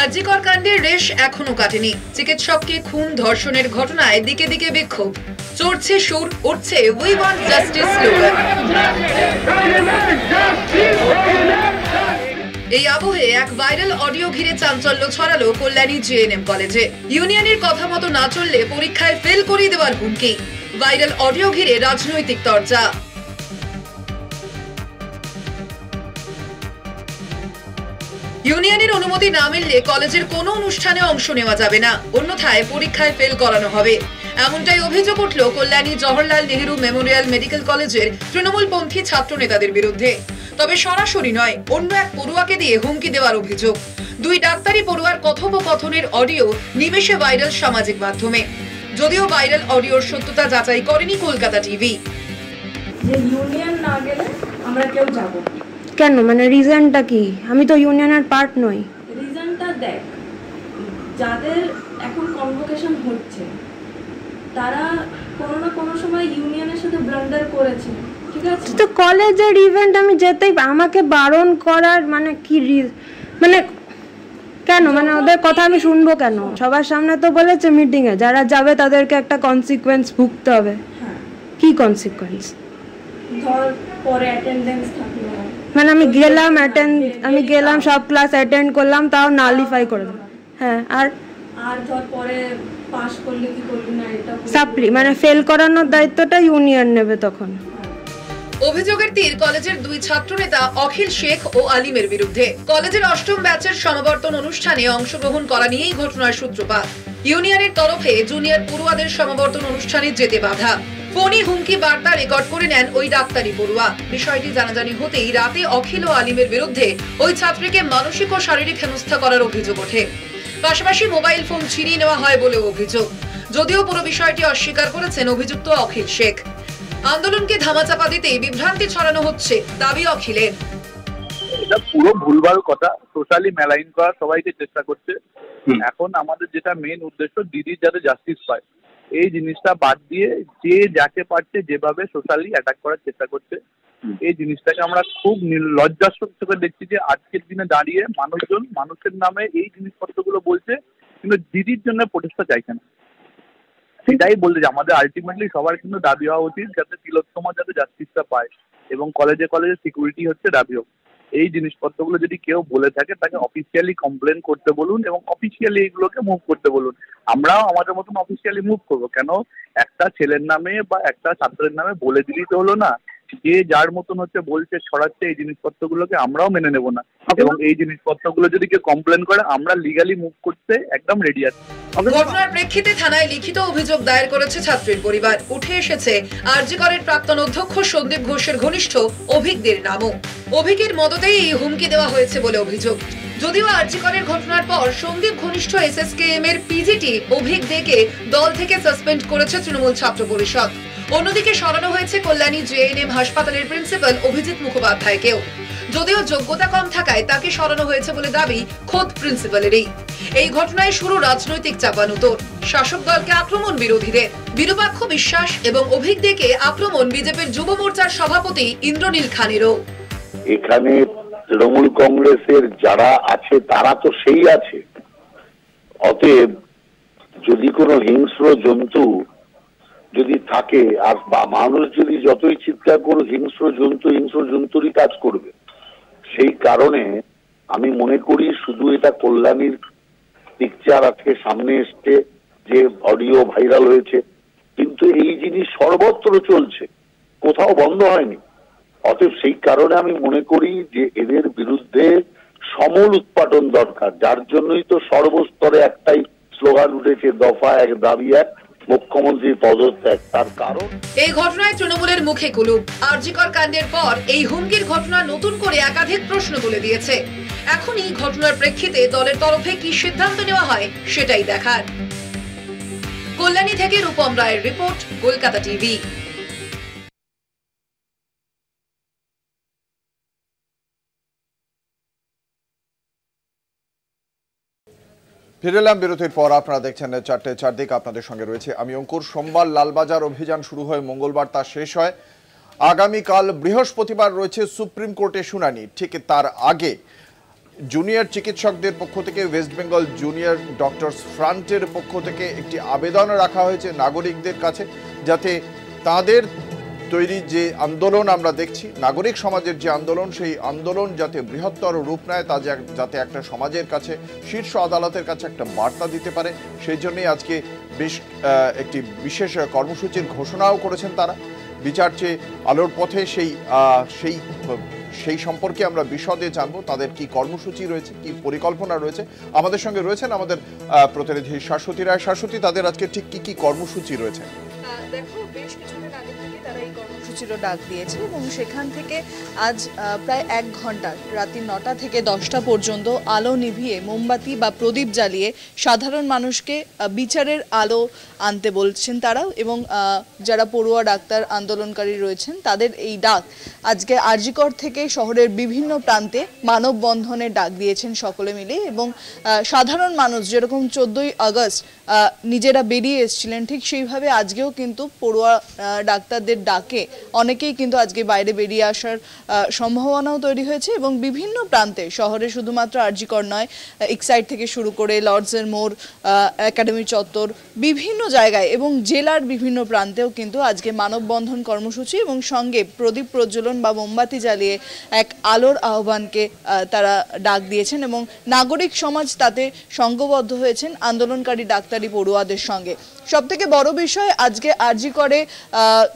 আরজিকর কাণ্ডের রেশ এখনো কাটেনি। চিকিৎসককে খুন ধর্ষণের ঘটনায় দিকে দিকে বিক্ষোভ, চড়ছে সুর, উঠছে উই ওয়ান্ট জাস্টিস স্লোগান। এই আবহে এক ভাইরাল অডিও ঘিরে চাঞ্চল্য ছড়ালো কল্যাণী জেএনএম কলেজে। ইউনিয়নের কথা মতো না চললে পরীক্ষায় ফেল করিয়ে দেওয়ার হুমকি। ভাইরাল অডিও ঘিরে রাজনৈতিক চর্চা। ইউনিয়নের অনুমতি না মিললে কলেজের কোনো অনুষ্ঠানে অংশ নেওয়া যাবে না, অন্যথায় পরীক্ষায় ফেল করানো হবে, এমনটাই অভিযোগ উঠল কল্যাণী জওহরলাল নেহেরু মেমোরিয়াল মেডিকেল কলেজের তৃণমূলপন্থী ছাত্র নেতাদের বিরুদ্ধে। তবে সরাসরি নয়, অন্য এক পড়ুয়াকে দিয়ে হুমকি দেওয়ার অভিযোগ। দুই ডাক্তারি পড়ুয়ার কথোপকথনের অডিও নিমেষে ভাইরাল সামাজিক মাধ্যমে। যদিও ভাইরাল অডিওর সত্যতা যাচাই করেনি কলকাতা টিভি। যে ইউনিয়ন না গেলে আমরা কেউ যাব কেন, মানে রিজনটা কি? আমি তো ইউনিয়নের পার্ট নই। রিজনটা দেখ, যাদের এখন কনভোকেশন হচ্ছে তারা কোনো না কোনো সময় ইউনিয়নের সাথে ব্লান্ডার করেছে, ঠিক আছে? তো কলেজের ইভেন্ট আমি যেতেই, আমাকে বারণ করার মানে কি মানে কেন, মানে ওদের কথা আমি শুনবো কেন? সবার সামনে তো বলেছে মিটিং এ যারা যাবে তাদেরকে একটা কনসিকুয়েন্স ভুগতে হবে। কি কনসিকুয়েন্স? ধর পরে অ্যাটেন্ডেন্স থাকলো, মানে আমি গেলাম সব ক্লাস অ্যাটেন্ড করলাম, তাও নালিফাই করে দিলাম। হ্যাঁ, আর ধর পরে পাস করলে কি করবি না, এটা সাপ্লি মানে ফেল করানোর দায়িত্বটা ইউনিয়ন নেবে তখন। অভিযোগের তীর কলেজের দুই ছাত্রনেতা অখিল শেখ ও আলিমের বিরুদ্ধে। কলেজের অষ্টম ব্যাচের সমাবর্তন অনুষ্ঠানে অংশগ্রহণ করা নিয়েই ঘটনার সূত্রপাত। ইউনিয়নের তরফে জুনিয়র পড়ুয়াদের সমাবর্তন অনুষ্ঠানে যেতে বাধা, ফোনে হুমকি বার্তা রেকর্ড করে নেন ওই ডাক্তারি পড়ুয়া। বিষয়টি জানাজানি হতেই রাতে অখিল ও আলিমের বিরুদ্ধে ওই ছাত্রীকে মানসিক ও শারীরিক হেনস্থা করার অভিযোগ ওঠে। পাশাপাশি মোবাইল ফোন ছিনিয়ে নেওয়া হয় বলেও অভিযোগ, যদিও পুরো বিষয়টি অস্বীকার করেছেন অভিযুক্ত অখিল শেখ। আন্দোলনকে ধামাচাপা দিতে বিভ্রান্তি ছড়ানো হচ্ছে দাবি অখিলের। এটা পুরো ভুলভাল কথা, সোশ্যালি মেলাইন করার সবাইকে চেষ্টা করছে। এখন আমাদের যেটা মেন উদ্দেশ্য দিদির যাতে জাস্টিস পায়, এই জিনিসটা বাদ দিয়ে যে যাকে পারছে যেভাবে সোশ্যালি অ্যাটাক করার চেষ্টা করছে, এই জিনিসটাকে আমরা খুব লজ্জার চোখে দেখছি যে আজকের দিনে দাঁড়িয়ে মানুষজন মানুষের নামে এই জিনিসপত্রগুলো বলছে, কিন্তু দিদির জন্য প্রচেষ্টা চাইছে না। সেটাই বলতে যে আমাদের আলটিমেটলি সবার কিন্তু দাবি হওয়া উচিত যাতে তিলোত্তমা যাতে জাস্টিসটা পায়, এবং কলেজে কলেজে সিকিউরিটি হচ্ছে দাবি হোক। এই জিনিসপত্রগুলো যদি কেউ বলে থাকে তাকে অফিসিয়ালি কমপ্লেন করতে বলুন এবং অফিসিয়ালি এইগুলোকে মুভ করতে বলুন। আমরাও আমাদের মতন অফিসিয়ালি মুভ করবো। কেন একটা ছেলের নামে বা একটা ছাত্রের নামে বলে দিলেই তো হলো না, যে যার মতন হচ্ছে বলছে ছড়াচ্ছে, এই জিনিসপত্রগুলোকে আমরাও মেনে নেব না। এবং এই জিনিসপত্রগুলো যদি কেউ কমপ্লেন করে আমরা লিগালি মুভ করতে একদম রেডি আছি। ঘটনার প্রেক্ষিতে থানায় লিখিত অভিযোগ দায়ের করেছে ছাত্রীর পরিবার। উঠে এসেছে আরজি করের প্রাক্তন অধ্যক্ষ সন্দীপ ঘোষের ঘনিষ্ঠ অভিকদের নামও। অভিকের মদতেই এই হুমকি দেওয়া হয়েছে বলে অভিযোগ। যদিও আরজি করের ঘটনার পর সন্দীপ ঘনিষ্ঠ এসএসকেএম এর পিজিটি অভিক দেকে দল থেকে সাসপেন্ড করেছে তৃণমূল ছাত্র পরিষদ। অন্যদিকে সরানো হয়েছে কল্যাণী জেএনএম হাসপাতালের প্রিন্সিপাল অভিজিৎ মুখোপাধ্যায়কেও। যদিও যোগ্যতা কম থাকায় তাকে সরানো হয়েছে বলে দাবি খোদ প্রিন্সিপালেরই। এই ঘটনায় শুরু রাজনৈতিক চাপানুতোর। শাসক দলকে আক্রমণ বিরোধীদের, বিরূপাক্ষ বিশ্বাস এবং অভিক দেকে আক্রমণ বিজেপির যুব মোর্চার সভাপতি ইন্দ্রনীল খানেরও। এখানে তৃণমূল কংগ্রেসের যারা আছে তারা তো সেই আছে, অতএব যদি কোনো হিংস্র জন্তু যদি থাকে আর মানুষ যদি যতই চিৎকার করুক হিংস্র জন্তুরই কাজ করবে। সেই কারণে আমি মনে করি শুধু এটা কল্যাণীর পিকচার আজকে সামনে এসছে, যে অডিও ভাইরাল হয়েছে, কিন্তু এই জিনিস সর্বত্র চলছে, কোথাও বন্ধ হয়নি। অতএব সেই কারণে আমি মনে করি যে এদের বিরুদ্ধে সমূল উৎপাদন দরকার, যার জন্যই তো সর্বস্তরে একটাই স্লোগান উঠেছে, দফা এক দাবি এক, মুখ্যমন্ত্রীর পদত্যাগ। তার কারণ এই ঘটনায় তৃণমূলের মুখে কুলুপ। আরজিকর কাণ্ডের পর এই হুমকির ঘটনা নতুন করে একাধিক প্রশ্ন তুলে দিয়েছে। এখনই ঘটনার প্রেক্ষিতে দলের তরফে কি সিদ্ধান্ত নেওয়া হয় সেটাই দেখার। কল্যাণী থেকে রূপম রায়ের রিপোর্ট, কলকাতা টিভি। ফিরে এলাম বিরতির পর। আপনারা দেখছেন 4টে 4 দিক। আপনাদের সঙ্গে রয়েছে আমি অঙ্কুর। সোমবার লালবাজার অভিযান শুরু হয়, মঙ্গলবার তা শেষ হয়। আগামীকাল বৃহস্পতিবার রয়েছে সুপ্রিম কোর্টে শুনানি। ঠিক তার আগে জুনিয়র চিকিৎসকদের পক্ষ থেকে ওয়েস্ট বেঙ্গল জুনিয়র ডক্টরস ফ্রন্টের পক্ষ থেকে একটি আবেদন রাখা হয়েছে নাগরিকদের কাছে, যাতে তাদের তৈরি যে আন্দোলন আমরা দেখছি, নাগরিক সমাজের যে আন্দোলন, সেই আন্দোলন যাতে বৃহত্তর রূপ নেয়, তা যাতে একটা সমাজের কাছে, শীর্ষ আদালতের কাছে একটা বার্তা দিতে পারে, সেই জন্যই আজকে বেশ একটি বিশেষ কর্মসূচির ঘোষণাও করেছেন তারা। বিচার চেয়ে আলোর পথে সেই সম্পর্কে আমরা বিশদে জানবো, তাদের কি কর্মসূচি রয়েছে, কি পরিকল্পনা রয়েছে। আমাদের সঙ্গে রয়েছেন আমাদের প্রতিনিধি শাশ্বতী রায়। শাশ্বতী, তাদের আজকে ঠিক কি কি কর্মসূচি রয়েছে? দেখো, বেশ কিছুদিন আগে থেকে তারা এই কর্মসূচিরও ডাক দিয়েছে এবং সেখান থেকে আজ প্রায় 1 ঘন্টা, রাত্রি 9টা থেকে 10টা পর্যন্ত আলো নিভিয়ে মোমবাতি বা প্রদীপ জ্বালিয়ে সাধারণ মানুষকে বিচারের আলো আনতে বলছেন তারা। এবং যারা পড়ুয়া ডাক্তার আন্দোলনকারী রয়েছেন তাদের এই ডাক আজকে আরজিকর থেকে শহরের বিভিন্ন প্রান্তে মানববন্ধনের ডাক দিয়েছেন সকলে মিলে। এবং সাধারণ মানুষ যেরকম 14ই আগস্ট নিজেরা বেরিয়ে এসেছিলেন, ঠিক সেইভাবে আজকেও কিন্তু পড়ুয়া ডাক্তারদের ডাকে অনেকেই কিন্তু আজকে বাইরে বেরিয়ে আসার সম্ভাবনাও তৈরি হয়েছে। এবং বিভিন্ন প্রান্তে, শহরে শুধুমাত্র আরজিকর নয়, এক্সাইড থেকে শুরু করে লর্ডসের মোড়, একাডেমি চত্বর, বিভিন্ন জায়গায় এবং জেলার বিভিন্ন প্রান্তেও কিন্তু আজকে মানববন্ধন কর্মসূচি এবং সঙ্গে প্রদীপ প্রজ্বলন বা মোমবাতি জ্বালিয়ে এক আলোর আহ্বানকে তারা ডাক দিয়েছেন। এবং নাগরিক সমাজ তাতে সংঘবদ্ধ হয়েছেন আন্দোলনকারী ডাক্তারি পড়ুয়াদের সঙ্গে। সবথেকে বড় বিষয়, আজকে আরজি করে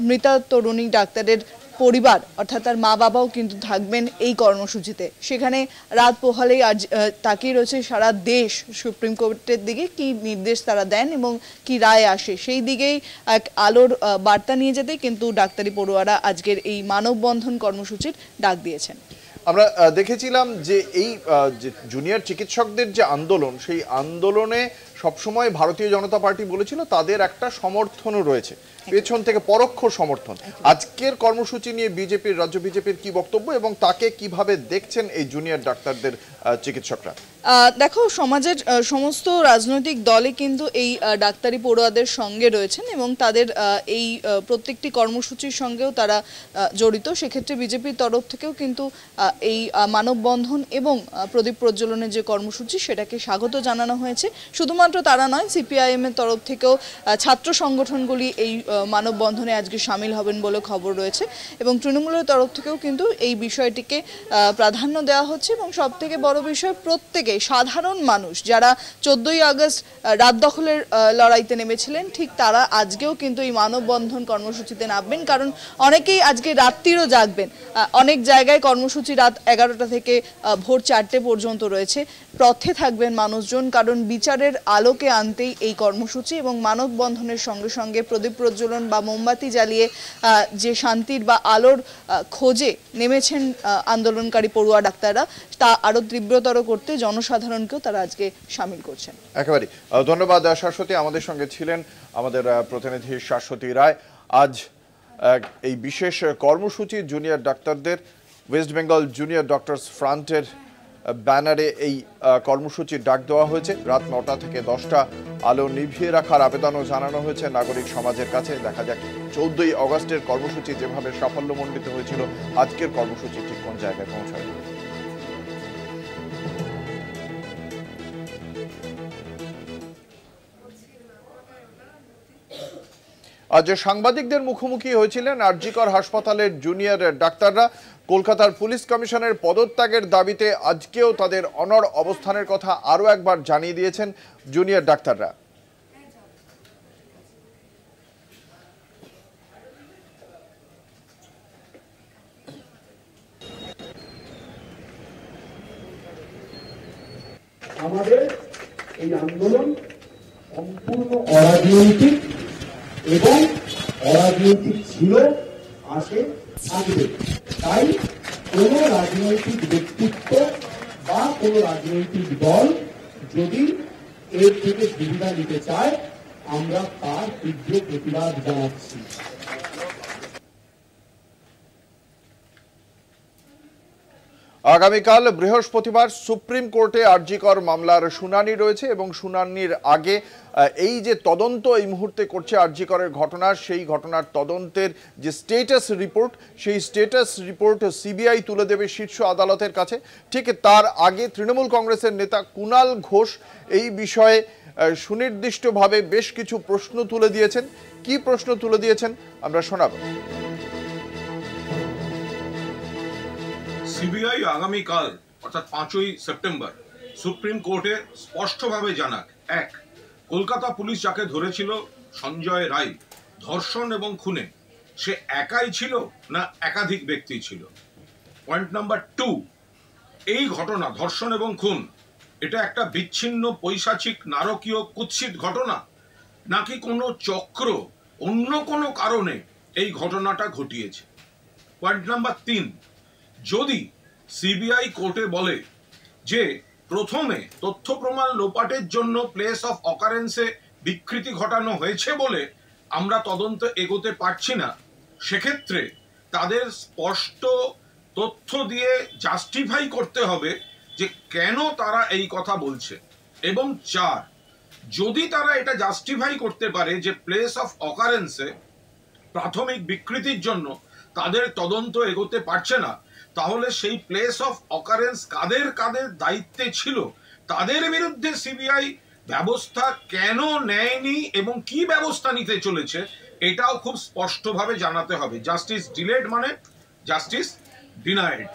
মৃতা তরুণী ডাক্তারের পরিবার অর্থাৎ তার মা বাবাও কিন্তু থাকবেন এই কর্মসূচিতে। সেখানে রাত পোহালেই আজ তাকিয়ে রয়েছে সারা দেশ সুপ্রিম কোর্টের দিকে, কি নির্দেশ তারা দেন এবং কি রায় আসে সেই দিকেই এক আলোর বার্তা নিয়ে যেতে কিন্তু ডাক্তারি পড়ুয়ারা আজকের এই মানববন্ধন কর্মসূচির ডাক দিয়েছেন। আমরা দেখেছিলাম যে এই যে জুনিয়র চিকিৎসকদের যে আন্দোলন, সেই আন্দোলনে সবসময় ভারতীয় জনতা পার্টি বলেছিল তাদের একটা সমর্থনও রয়েছে, পেছন থেকে পরোক্ষ সমর্থন। আজকের কর্মসূচি নিয়ে বিজেপির, রাজ্য বিজেপির কি বক্তব্য এবং তাকে কিভাবে দেখছেন এই জুনিয়র ডাক্তারদের চিকিৎসকরা? দেখো, সমাজের সমস্ত রাজনৈতিক দলে কিন্তু এই ডাক্তারি পড়ুয়াদের সঙ্গে রয়েছেন এবং তাদের এই প্রত্যেকটি কর্মসূচির সঙ্গেও তারা জড়িত। সেক্ষেত্রে বিজেপির তরফ থেকেও কিন্তু এই মানববন্ধন এবং প্রদীপ প্রজ্বলনের যে কর্মসূচি সেটাকে স্বাগত জানানো হয়েছে। শুধুমাত্র তারা নয়, সিপিআইএম এর তরফ থেকেও ছাত্র সংগঠনগুলি এই মানববন্ধনে আজকে সামিল হবেন বলে খবর রয়েছে এবং তৃণমূলের তরফ থেকেও কিন্তু এই বিষয়টিকে প্রাধান্য দেওয়া হচ্ছে। এবং সব থেকে বড় বিষয়, প্রত্যেকে সাধারণ মানুষ যারা 14ই আগস্ট রাত দখলের লড়াইতে নেমেছিলেন, ঠিক তারা আজকেও কিন্তু এই মানববন্ধন কর্মসূচিতে নামবেন, কারণ অনেকেই আজকে রাত্রিরও জাগবেন। অনেক জায়গায় কর্মসূচি রাত 11টা থেকে ভোর 4টে পর্যন্ত রয়েছে। পথে থাকবেন মানুষজন, কারণ বিচারের আলোকে আনতেই এই কর্মসূচি এবং মানববন্ধনের সঙ্গে সঙ্গে প্রদীপ প্রজ্বলন বা মোমবাতি জ্বালিয়ে যে শান্তির বা আলোর খোঁজে নেমেছেন আন্দোলনকারী পড়ুয়া ডাক্তাররা, তা আরো তীব্রতর করতে জনসাধারণকেও তারা আজকে সামিল করছেন। একেবারে ধন্যবাদ শাশ্বতী, আমাদের সঙ্গে ছিলেন আমাদের প্রতিনিধি শাশ্বতী রায়। আজ এই বিশেষ কর্মসূচি জুনিয়র ডাক্তারদের, ওয়েস্ট বেঙ্গল জুনিয়র ডক্টরস ফ্রন্টের ব্যানারে এই কর্মসূচির ডাক দেওয়া হয়েছে। রাত 9টা থেকে 10টা আলো নিভিয়ে রাখার আবেদনও জানানো হয়েছে নাগরিক সমাজের কাছে। দেখা যাক 14ই আগস্টের কর্মসূচি যেভাবে সাফল্যমণ্ডিত হয়েছিল, আজকের কর্মসূচি ঠিক কোন জায়গায় পৌঁছায়। আজ সাংবাদিকদের মুখোমুখি হয়েছিলেন আরজিকর হাসপাতালের জুনিয়র ডাক্তাররা। কলকাতার পুলিশ কমিশনের পদত্যাগের দাবিতে আজকেও তাদের অনড় অবস্থানের কথা আরও একবার জানিয়ে দিয়েছেন জুনিয়র ডাক্তাররা। আমাদের এই আন্দোলন সম্পূর্ণ অরাজনৈতিক এবং অরাজনৈতিক ছিল, আসে, থাকবে। তাই কোনো রাজনৈতিক ব্যক্তিত্ব বা কোনো রাজনৈতিক দল যদি এর থেকে সুবিধা নিতে চায়, আমরা তার তীব্র প্রতিবাদ জানাচ্ছি। আগামীকাল বৃহস্পতিবার সুপ্রিম কোর্টে আরজিকর মামলার শুনানি রয়েছে এবং শুনানির আগে এই যে তদন্ত এই মুহূর্তে করছে আরজিকরের ঘটনা, সেই ঘটনার তদন্তের যে স্টেটাস রিপোর্ট, সেই স্টেটাস রিপোর্ট সিবিআই তুলে দেবে শীর্ষ আদালতের কাছে। ঠিক তার আগে তৃণমূল কংগ্রেসের নেতা কুণাল ঘোষ এই বিষয়ে সুনির্দিষ্টভাবে বেশ কিছু প্রশ্ন তুলে দিয়েছেন। কি প্রশ্ন তুলে দিয়েছেন আমরা শোনাব। সিবিআই আগামীকাল অর্থাৎ 5ই সেপ্টেম্বর সুপ্রিম কোর্টে স্পষ্টভাবে জানাক, 1, কলকাতা পুলিশ যাকে ধরেছিল সঞ্জয় রায় ধর্ষণ এবং খুনে, সে একাই ছিল না একাধিক ব্যক্তি ছিল। পয়েন্ট নাম্বার 2, এই ঘটনা ধর্ষণ এবং খুন এটা একটা বিচ্ছিন্ন পৈশাচিক নারকীয় কুৎসিত ঘটনা, নাকি কোনো চক্র অন্য কোনো কারণে এই ঘটনাটা ঘটিয়েছে। পয়েন্ট নাম্বার 3, যদি সিবিআই কোর্টে বলে যে প্রথমে তথ্য প্রমাণ লোপাটের জন্য প্লেস অফ অকারেন্সে বিকৃতি ঘটানো হয়েছে বলে আমরা তদন্ত এগোতে পারছি না, সেক্ষেত্রে তাদের স্পষ্ট তথ্য দিয়ে জাস্টিফাই করতে হবে যে কেন তারা এই কথা বলছে। এবং 4, যদি তারা এটা জাস্টিফাই করতে পারে যে প্লেস অফ অকারেন্সে প্রাথমিক বিকৃতির জন্য তাদের তদন্ত এগোতে পারছে না, তাহলে সেই প্লেস অফ অকারেন্স কাদের কাদের দায়িত্বে ছিল, তাদের বিরুদ্ধে সিবিআই ব্যবস্থা কেন নেয়নি এবং কি ব্যবস্থা নিতে চলেছে, এটাও খুব স্পষ্টভাবে জানাতে হবে। জাস্টিস ডিলেড মানে জাস্টিস ডিনাইড।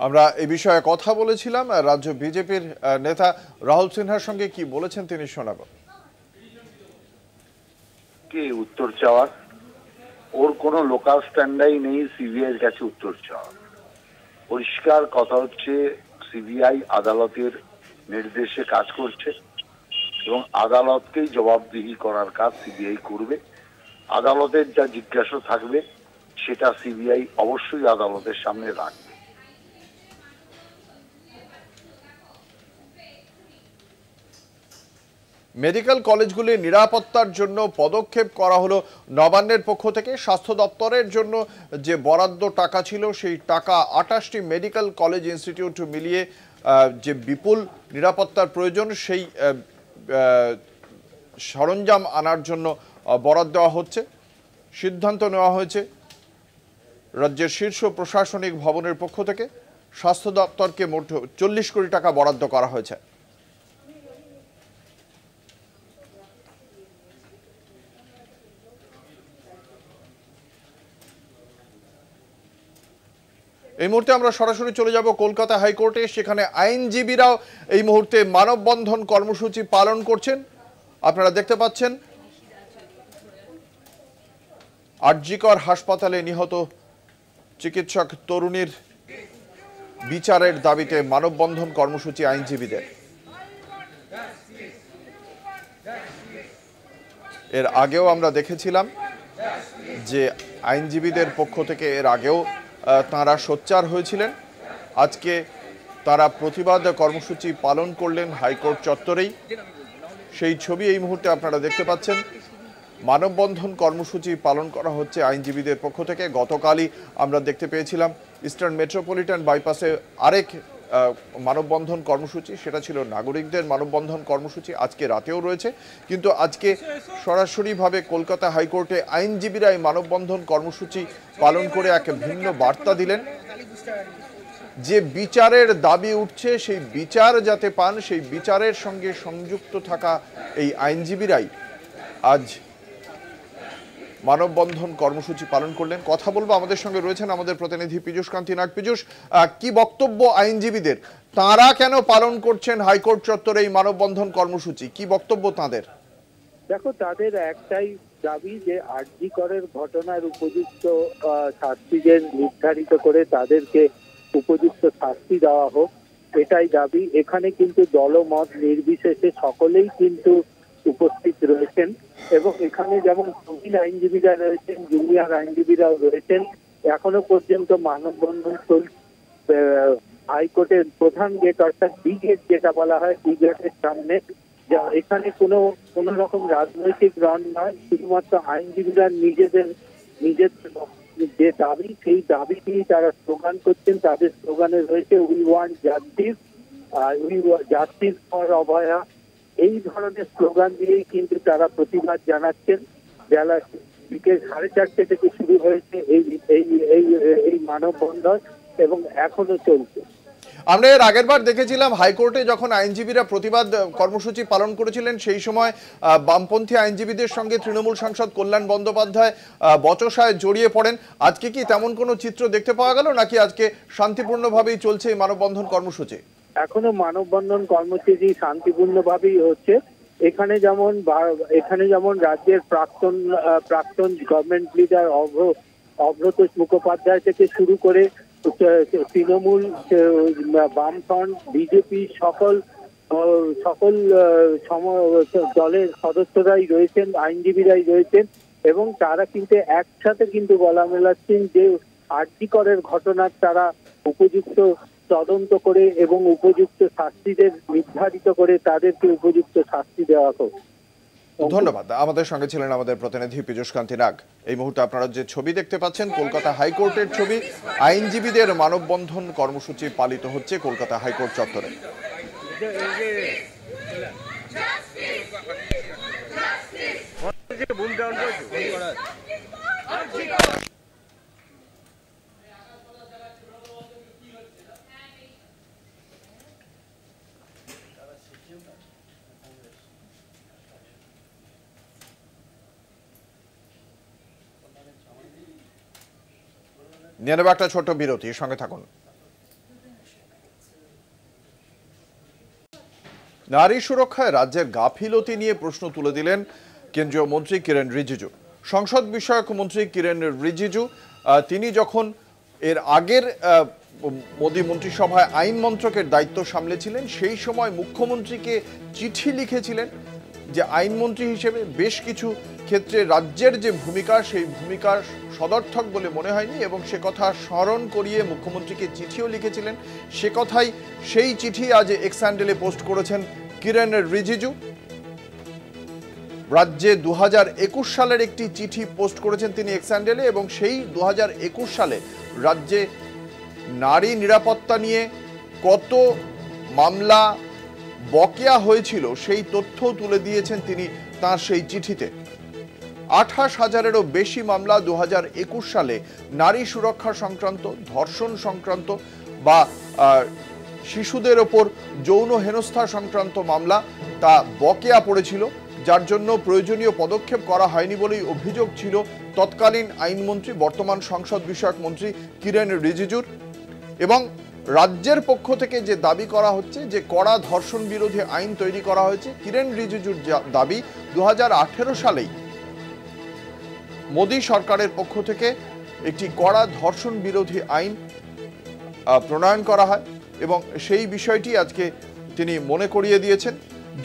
আমরা এই বিষয়ে কথা বলেছিলাম রাজ্য বিজেপির নেতা রাহুল সিনহার সঙ্গে, কি বলেছেন তিনি শোনাব। কে উত্তর চাওয়ার ওর কোনো লোকাল স্ট্যান্ডাই নেই সিবিআইয়ের কাছে উত্তর চাওয়া। পরিষ্কার কথা হচ্ছে সিবিআই আদালতের নির্দেশে কাজ করছে এবং আদালতকেই জবাবদিহি করার কাজ সিবিআই করবে। আদালতের যা জিজ্ঞাসা থাকবে সেটা সিবিআই অবশ্যই আদালতের সামনে রাখবে। মেডিকেল কলেজগুলির নিরাপত্তার জন্য পদক্ষেপ করা হলো নবান্নের পক্ষ থেকে। স্বাস্থ্য দপ্তরের জন্য যে বরাদ্দ টাকা ছিল সেই টাকা 28টি মেডিকেল কলেজ ইনস্টিটিউট মিলিয়ে যে বিপুল নিরাপত্তার প্রয়োজন সেই সরঞ্জাম আনার জন্য বরাদ্দ দেওয়া হচ্ছে। সিদ্ধান্ত নেওয়া হয়েছে রাজ্যের শীর্ষ প্রশাসনিক ভবনের পক্ষ থেকে। স্বাস্থ্য দপ্তরকে মোট 40 কোটি টাকা বরাদ্দ করা হয়েছে। এই মুহূর্তে আমরা সরাসরি চলে যাব কলকাতা হাইকোর্টে। সেখানে আইনজীবীরাও এই মুহূর্তে মানববন্ধন কর্মসূচি পালন করছেন। আপনারা দেখতে পাচ্ছেন আরজিকর হাসপাতালে নিহত চিকিৎসক তরুণীর বিচারের দাবিতে মানববন্ধন কর্মসূচি আইনজীবীদের। এর আগেও আমরা দেখেছিলাম যে আইনজীবীদের পক্ষ থেকে এর আগেও তাঁরা সোচ্চার হয়েছিলেন। আজকে তারা প্রতিবাদ কর্মসূচি পালন করলেন হাইকোর্ট চত্বরেই। সেই ছবি এই মুহূর্তে আপনারা দেখতে পাচ্ছেন। মানববন্ধন কর্মসূচি পালন করা হচ্ছে আইনজীবীদের পক্ষ থেকে। গতকালই আমরা দেখতে পেয়েছিলাম ইস্টার্ন মেট্রোপলিটন বাইপাসে আরেক মানববন্ধন কর্মসূচি, সেটা ছিল নাগরিকদের মানববন্ধন কর্মসূচি। আজকে রাতেও রয়েছে, কিন্তু আজকে সরাসরিভাবে কলকাতা হাইকোর্টে আইনজীবীরা এই মানববন্ধন কর্মসূচি পালন করে এক ভিন্ন বার্তা দিলেন। যে বিচারের দাবি উঠছে সেই বিচার যাতে পান, সেই বিচারের সঙ্গে সংযুক্ত থাকা এই আইনজীবীরাই আজ মানববন্ধন কর্মসূচি পালন করলেন। কথা বলবো, আমাদের সঙ্গে রয়েছেন আমাদের প্রতিনিধি পীযূষ কান্তি নাগ। পীযূষ, কি বক্তব্য আইনজীবীদের? তারা কেন পালন করছেন হাইকোর্ট চত্বরে এই মানববন্ধন কর্মসূচি? কি বক্তব্য তাদের? দেখো, তাদের একটাই দাবি যে আরজিকরের ঘটনার উপযুক্ত শাস্তি যে নির্ধারিত করে তাদেরকে উপযুক্ত শাস্তি দেওয়া হোক, এটাই দাবি। এখানে কিন্তু দলমত নির্বিশেষে সকলেই কিন্তু উপস্থিত রয়েছেন এবং এখানে যেমন প্রবীণ আইনজীবীরা রয়েছেন, জুনিয়র আইনজীবীরাও রয়েছেন। এখনো পর্যন্ত মানববন্ধন চলছে হাইকোর্টের প্রধান গেট, অর্থাৎ বি গেট যেটা বলা হয়, বি গেটের সামনে। এখানে কোনো রকম রাজনৈতিক রণ নয়, শুধুমাত্র আইনজীবীরা নিজেদের যে দাবি সেই দাবি নিয়ে তারা স্লোগান করছেন। তাদের স্লোগানে রয়েছে we want justice, we justice for Abhaya. এই ধরনের স্লোগান দিয়েই কিন্তু তারা প্রতিবাদ জানাচ্ছেন। বেলা বিকেল 4:30 থেকে শুরু হয়েছে এই মানববন্ধন এবং এখনো চলছে। আমরা এর আগের বার দেখেছিলাম হাইকোর্টে যখন আইনজীবীরা প্রতিবাদ কর্মসূচি পালন করেছিলেন, সেই সময় বামপন্থী আইনজীবীদের সঙ্গে তৃণমূল সাংসদ কল্যাণ বন্দ্যোপাধ্যায় বচসায় জড়িয়ে পড়েন। আজকে কি তেমন কোনো চিত্র দেখতে পাওয়া গেল, নাকি আজকে শান্তিপূর্ণভাবেই চলছে এই মানববন্ধন কর্মসূচি? এখনো মানববন্ধন কর্মসূচি শান্তিপূর্ণভাবেই হচ্ছে। এখানে যেমন রাজ্যের প্রাক্তন গভর্নমেন্ট লিডার অভ্রতোষ মুখোপাধ্যায় থেকে শুরু করে তৃণমূল, বামফ্রন্ট, বিজেপি সকল দলের সদস্যরাই রয়েছেন, আইনজীবীরাই রয়েছেন এবং তারা কিন্তু একসাথে কিন্তু গলা মেলাচ্ছেন যে আরজিকরের ঘটনার তারা উপযুক্ত তদন্ত করে এবং উপযুক্ত শাস্তিদের নির্ধারিত করে তাদেরকে উপযুক্ত শাস্তি দেওয়া হোক। ধন্যবাদ। আমাদের সঙ্গে ছিলেন আমাদের প্রতিনিধি পীযূষ কান্তি নাগ। এই মুহূর্তে আপনারা যে ছবি দেখতে পাচ্ছেন কলকাতা হাইকোর্টের ছবি। আইনজীবীদের মানববন্ধন কর্মসূচি পালিত হচ্ছে কলকাতা হাইকোর্ট চত্বরে। নিয়ে নেব একটা ছোট্ট বিরতি, সঙ্গে থাকুন। নারী সুরক্ষায় রাজ্যের গাফিলতি নিয়ে প্রশ্ন তুলে দিলেন কেন্দ্রীয় মন্ত্রী কিরেন রিজিজু। সংসদ বিষয়ক মন্ত্রী কিরেন রিজিজু তিনি যখন এর আগের মোদী মন্ত্রিসভায় আইন মন্ত্রকের দায়িত্ব সামলেছিলেন সেই সময় মুখ্যমন্ত্রীকে চিঠি লিখেছিলেন যে আইনমন্ত্রী হিসেবে বেশ কিছু ক্ষেত্রে রাজ্যের যে ভূমিকা সেই ভূমিকার সদর্থক বলে মনে হয়নি এবং সে কথা স্মরণ করিয়ে মুখ্যমন্ত্রীকে চিঠিও লিখেছিলেন। সে কথাই সেই চিঠি আজ এক্স হ্যান্ডেলে পোস্ট করেছেন কিরেন রিজিজু। রাজ্যে 2021 সালের একটি চিঠি পোস্ট করেছেন তিনি এক্স হ্যান্ডেলে এবং সেই 2021 সালে রাজ্যে নারী নিরাপত্তা নিয়ে কত মামলা বকেয়া হয়েছিল সেই তথ্য তুলে দিয়েছেন তিনি তার সেই চিঠিতে। 28,000-এরও বেশি মামলা 2021 সালে নারী সুরক্ষা সংক্রান্ত, ধর্ষণ সংক্রান্ত বা শিশুদের ওপর যৌন হেনস্থা সংক্রান্ত মামলা তা বকেয়া পড়েছিল, যার জন্য প্রয়োজনীয় পদক্ষেপ করা হয়নি বলেই অভিযোগ ছিল তৎকালীন আইনমন্ত্রী বর্তমান সংসদ বিষয়ক মন্ত্রী কিরেন রিজিজুর। এবং রাজ্যের পক্ষ থেকে যে দাবি করা হচ্ছে যে কড়া ধর্ষণ বিরোধী আইন তৈরি করা হয়েছে, কিরেন রিজিজুর দাবি 2018 সালেই মোদী সরকারের পক্ষ থেকে একটি কড়া ধর্ষণ বিরোধী আইন প্রণয়ন করা হয় এবং সেই বিষয়টি আজকে তিনি মনে করিয়ে দিয়েছেন।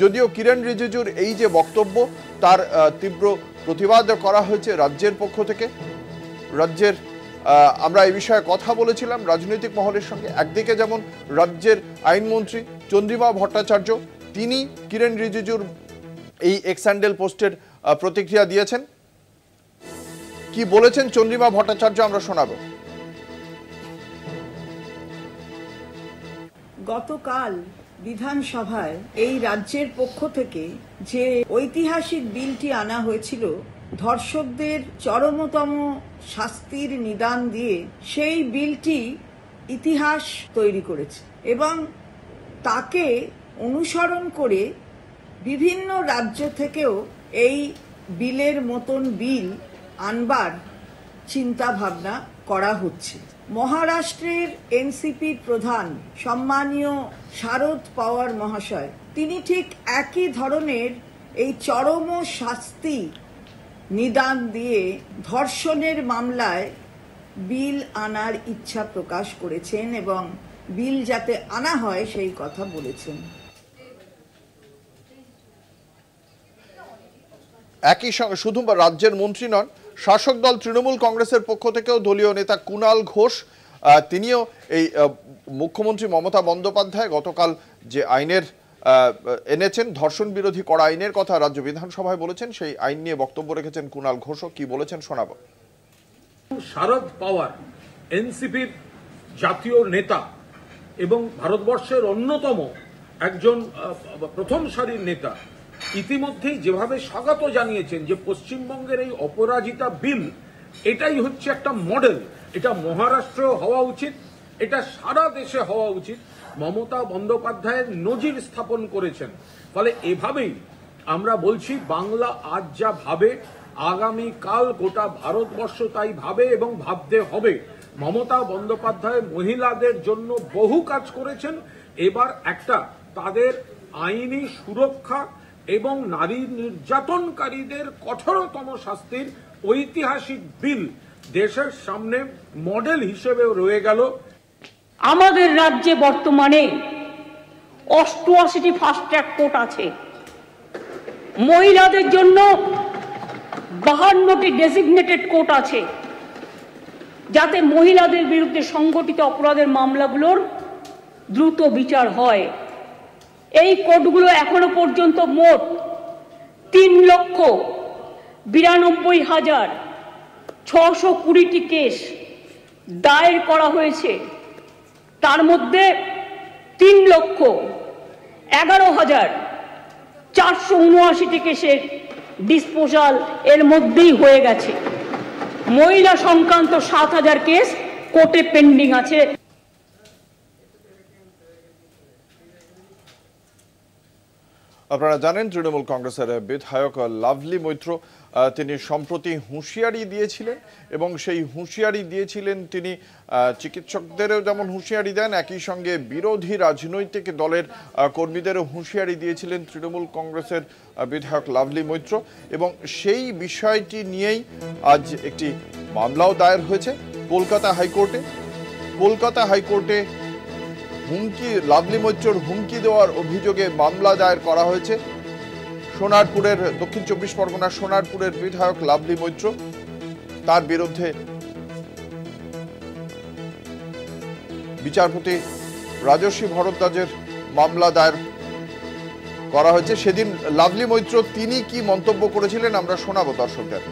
যদিও কিরেন রিজিজুর এই যে বক্তব্য তার তীব্র প্রতিবাদ করা হয়েছে রাজ্যের পক্ষ থেকে। রাজ্যের আমরা এই বিষয়ে কথা বলেছিলাম রাজনৈতিক মহলের সঙ্গে। একদিকে যেমন রাজ্যের আইনমন্ত্রী চন্দ্রিমা ভট্টাচার্য তিনি কিরেন রিজিজুর এই এক্স হ্যান্ডেল পোস্টের প্রতিক্রিয়া দিয়েছেন। কি বলেছেন চন্দ্রিমা ভট্টাচার্য আমরা শোনাবো। গতকাল বিধানসভায় এই রাজ্যের পক্ষ থেকে যে ঐতিহাসিক বিলটি আনা হয়েছিল ধর্ষকদের চরমতম শাস্তির নিদান দিয়ে, সেই বিলটি ইতিহাস তৈরি করেছে এবং তাকে অনুসরণ করে বিভিন্ন রাজ্য থেকেও এই বিলের মতন বিল আনবার চিন্তা ভাবনা করা হচ্ছে। মহারাষ্ট্রের এনসিপির প্রধান সম্মানীয় শারদ পাওয়ার মহাশয় তিনি ঠিক একই ধরনের এই চরম শাস্তি নিদান দিয়ে ধর্ষণের মামলায় বিল আনার ইচ্ছা প্রকাশ করেছেন এবং বিল যাতে আনা হয় সেই কথা বলেছেন। একই সঙ্গে শুধু রাজ্যের মন্ত্রী নন, শাসক দল তৃণমূল কংগ্রেসের পক্ষ থেকেও দলীয় নেতা কুণাল ঘোষ তিনিও এই মুখ্যমন্ত্রী মমতা বন্দ্যোপাধ্যায় গতকাল যে আইনের এনেছেন ধর্ষণ বিরোধী কড়া আইনের কথা রাজ্য বিধানসভায় বলেছেন, সেই আইন নিয়ে বক্তব্য রেখেছেন কুণাল ঘোষও। কি বলেছেন শোনাবো। শারদ পাওয়ার এনসিপির জাতীয় নেতা এবং ভারতবর্ষের অন্যতম একজন প্রথম সারির নেতা ইতিমধ্যেই যেভাবে স্বাগত জানিয়েছেন যে পশ্চিমবঙ্গের এই অপরাজিতা বিল এটাই হচ্ছে একটা মডেল, এটা মহারাষ্ট্র হওয়া উচিত, এটা সারা দেশে হওয়া উচিত। মমতা বন্দ্যোপাধ্যায়ের নজির স্থাপন করেছেন। ফলে এভাবেই আমরা বলছি বাংলা আজ যা ভাবে আগামী কাল গোটা ভারতবর্ষ তাই ভাবে এবং ভাবতে হবে। মমতা বন্দ্যোপাধ্যায় মহিলাদের জন্য বহু কাজ করেছেন, এবার একটা তাদের আইনি সুরক্ষা এবং নারী নির্যাতনকারীদের কঠোরতম শাস্তির ঐতিহাসিক বিল দেশের সামনে মডেল হিসেবে রয়ে গেল। আমাদের রাজ্যে বর্তমানে 88টি ফাস্ট ট্র্যাক কোর্ট আছে, মহিলাদের জন্য 52টি ডেজিগনেটেড কোর্ট আছে, যাতে মহিলাদের বিরুদ্ধে সংগঠিত অপরাধের মামলাগুলোর দ্রুত বিচার হয়। এই কোর্টগুলো এখনো পর্যন্ত মোট 3,92,620টি কেস দায়ের করা হয়েছে। তার মধ্যে 3,11,479টি কেসের ডিসপোজাল এর মধ্যেই হয়ে গেছে। মহিলা সংক্রান্ত 7,000 কেস কোর্টে পেন্ডিং আছে। আপনারা জানেন তৃণমূল কংগ্রেসের বিধায়ক লাভলি মৈত্র তিনি সম্প্রতি হুঁশিয়ারি দিয়েছিলেন এবং সেই হুঁশিয়ারি দিয়েছিলেন তিনি চিকিৎসকদেরও যেমন হুঁশিয়ারি দেন, একই সঙ্গে বিরোধী রাজনৈতিক দলের কর্মীদেরও হুঁশিয়ারি দিয়েছিলেন তৃণমূল কংগ্রেসের বিধায়ক লাভলি মৈত্র। এবং সেই বিষয়টি নিয়েই আজ একটি মামলাও দায়ের হয়েছে কলকাতা হাইকোর্টে। কলকাতা হাইকোর্টে লাভলি মৈত্রর হুমকি দেওয়ার অভিযোগে মামলা দায়ের করা হয়েছে সোনারপুরের, দক্ষিণ 24 পরগনার সোনারপুরের বিধায়ক লাভলি মৈত্র। তার বিরুদ্ধে বিচারপতি রাজস্বী ভরদ্বাজের মামলা দায়ের করা হয়েছে। সেদিন লাভলি মৈত্র তিনি কি মন্তব্য করেছিলেন আমরা শোনাবো দর্শকদের।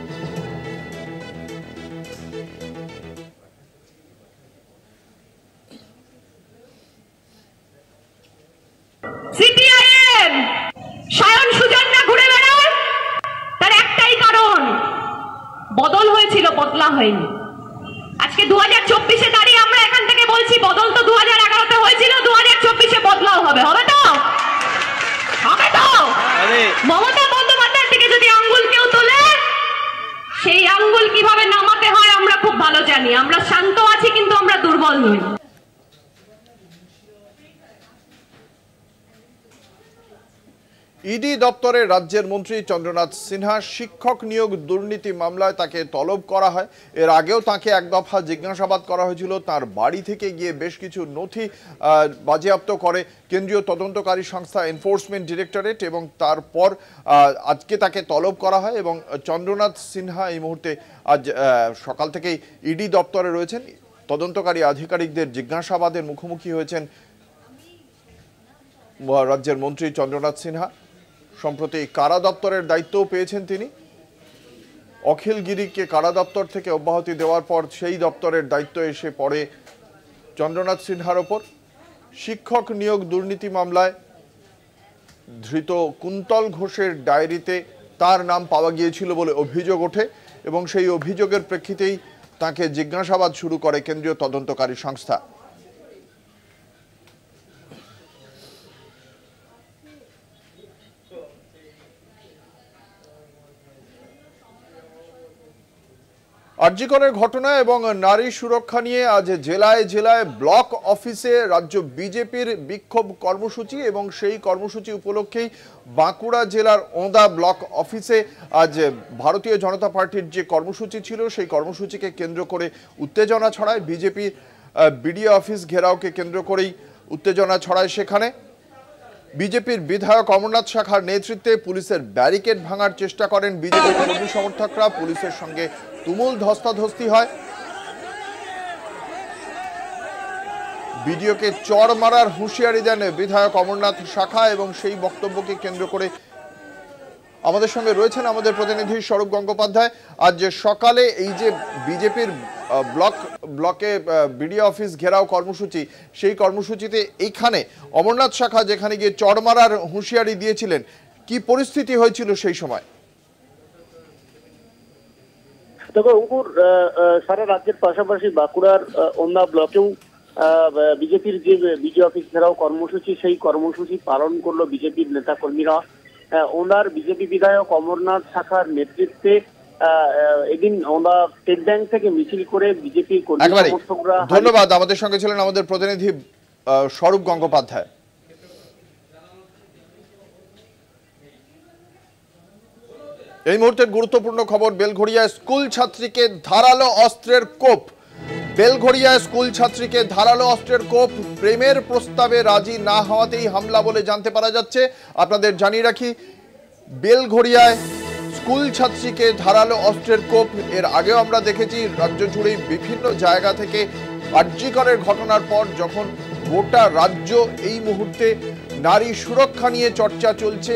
সিপিআইএম সায়ন সুজন না ঘুরে বেড়ায়, তার একটাই কারণ, বদল হয়েছিল, বদলা হয়নি। আজকে 2024-এ দাঁড়িয়ে আমরা এখান থেকে বলছি বদল তো 2011-তে হয়েছিল, 2024-এ বদলাও হবে। হবে তো? হবে তো? মমতা বন্দ্যোপাধ্যায়ের দিকে যদি আঙ্গুল কেউ তোলে, সেই আঙ্গুল কিভাবে নামাতে হয় আমরা খুব ভালো জানি। আমরা শান্ত আছি, কিন্তু আমরা দুর্বল নই। ইডি দপ্তরে রাজ্যের মন্ত্রী চন্দ্রনাথ সিনহা শিক্ষক নিয়োগ দুর্নীতি মামলায় তাকে তলব করা হয়। এর আগেও তাকে এক দফা জিজ্ঞাসাবাদ করা হয়েছিল। তার বাড়ি থেকে গিয়ে বেশ কিছু নথি বাজেয়াপ্ত করে কেন্দ্রীয় তদন্তকারী সংস্থা এনফোর্সমেন্ট ডিরেক্টরেট এবং তারপর আজকে তাকে তলব করা হয়। এবং চন্দ্রনাথ সিনহা এই মুহূর্তে আজ সকাল থেকেই ইডি দপ্তরে রয়েছেন। তদন্তকারী আধিকারিকদের জিজ্ঞাসাবাদের মুখোমুখি হয়েছেন রাজ্যের মন্ত্রী চন্দ্রনাথ সিনহা। সম্প্রতি কারা দপ্তরের দায়িত্বও পেয়েছেন তিনি। অখিল গিরিকে কারা দপ্তর থেকে অব্যাহতি দেওয়ার পর সেই দপ্তরের দায়িত্ব এসে পড়ে চন্দ্রনাথ সিনহার ওপর। শিক্ষক নিয়োগ দুর্নীতি মামলায় ধৃত কুন্তল ঘোষের ডায়েরিতে তার নাম পাওয়া গিয়েছিল বলে অভিযোগ ওঠে এবং সেই অভিযোগের প্রেক্ষিতেই তাকে জিজ্ঞাসাবাদ শুরু করে কেন্দ্রীয় তদন্তকারী সংস্থা। আরজি করের ঘটনা এবং নারী সুরক্ষা নিয়ে আজ জেলায় জেলায় ব্লক অফিসে রাজ্য বিজেপির বিক্ষোভ কর্মসূচি এবং সেই কর্মসূচি উপলক্ষেই বাঁকুড়া জেলার ওঁদা ব্লক অফিসে আজ ভারতীয় জনতা পার্টির যে কর্মসূচি ছিল সেই কর্মসূচিকে কেন্দ্র করে উত্তেজনা ছড়ায়। বিজেপির বিডিও অফিস ঘেরাওকে কেন্দ্র করেই উত্তেজনা ছড়ায় সেখানে। বিজেপির বিধায়ক অমরনাথ শাখার নেতৃত্বে পুলিশের ব্যারিকেড ভাঙার চেষ্টা করেন বিজেপি কর্মী সমর্থকরা। পুলিশের সঙ্গে তুমুল ধস্তাধস্তি হয়। বিডিওকে চড় মারার হুঁশিয়ারি দেন বিধায়ক অমরনাথ শাখা এবং সেই বক্তব্যকে কেন্দ্র করে আমাদের সঙ্গে রয়েছেন আমাদের প্রতিনিধি স্বরূপ গঙ্গোপাধ্যায়। আজ সকালে এই যে বিজেপির ব্লকে বিডিও অফিস ঘেরাও কর্মসূচি, সেই কর্মসূচিতে এইখানে অমরনাথ শাখা যেখানে গিয়ে চড় মারার হুঁশিয়ারি দিয়েছিলেন, কি পরিস্থিতি হয়েছিল সেই সময়? দেখো অঙ্কুর, সারা রাজ্যের পাশাপাশি বাঁকুড়ার ওন্দা ব্লকেও বিজেপির যে বিডিও অফিস ঘেরাও কর্মসূচি, সেই কর্মসূচি পালন করলো বিজেপির নেতা কর্মীরা। ওনার বিজেপি বিধায়ক অমরনাথ শাখার নেতৃত্বে এদিন ওনা স্টেট ব্যাংক থেকে মিছিল করে বিজেপি কর্মী সমর্থকরা। ধন্যবাদ। আমাদের সঙ্গে ছিলেন আমাদের প্রতিনিধি স্বরূপ গঙ্গোপাধ্যায়। এই মুহূর্তের গুরুত্বপূর্ণ খবর, বেলঘড়িয়ায় স্কুল ছাত্রীকে ধারালো অস্ত্রের কোপ। বেলঘড়িয়ায় স্কুল ছাত্রীকে ধারালো অস্ত্রের কোপ। প্রেমের প্রস্তাবে রাজি না হওয়াতেই হামলা বলে জানতে পারা যাচ্ছে। আপনাদের জানিয়ে রাখি, বেলঘড়িয়ায় স্কুল ছাত্রীকে ধারালো অস্ত্রের কোপ। এর আগেও আমরা দেখেছি রাজ্য জুড়ে বিভিন্ন জায়গা থেকে আরজি করের ঘটনার পর যখন গোটা রাজ্য এই মুহূর্তে নারী সুরক্ষা নিয়ে চর্চা চলছে,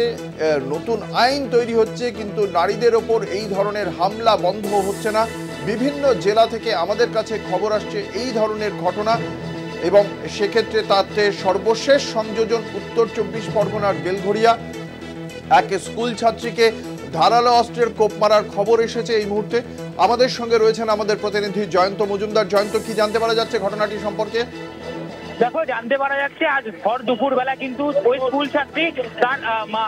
নতুন আইন তৈরি হচ্ছে, কিন্তু নারীদের ওপর এই ধরনের হামলা বন্ধ হচ্ছে না। বিভিন্ন জেলা থেকে আমাদের কাছে খবর আসছে এই ধরনের ঘটনা এবং সেক্ষেত্রে তাতে সর্বশেষ সংযোজন উত্তর 24 পরগনার বেলঘড়িয়া। এক স্কুল ছাত্রীকে ধারালো অস্ত্রের কোপ মারার খবর এসেছে এই মুহূর্তে। আমাদের সঙ্গে রয়েছেন আমাদের প্রতিনিধি জয়ন্ত মজুমদার। জয়ন্ত, কি জানতে পারা যাচ্ছে ঘটনাটি সম্পর্কে? দেখো, জানতে পারা যাচ্ছে আজ ভর দুপুর বেলা কিন্তু ওই স্কুল ছাত্রী তার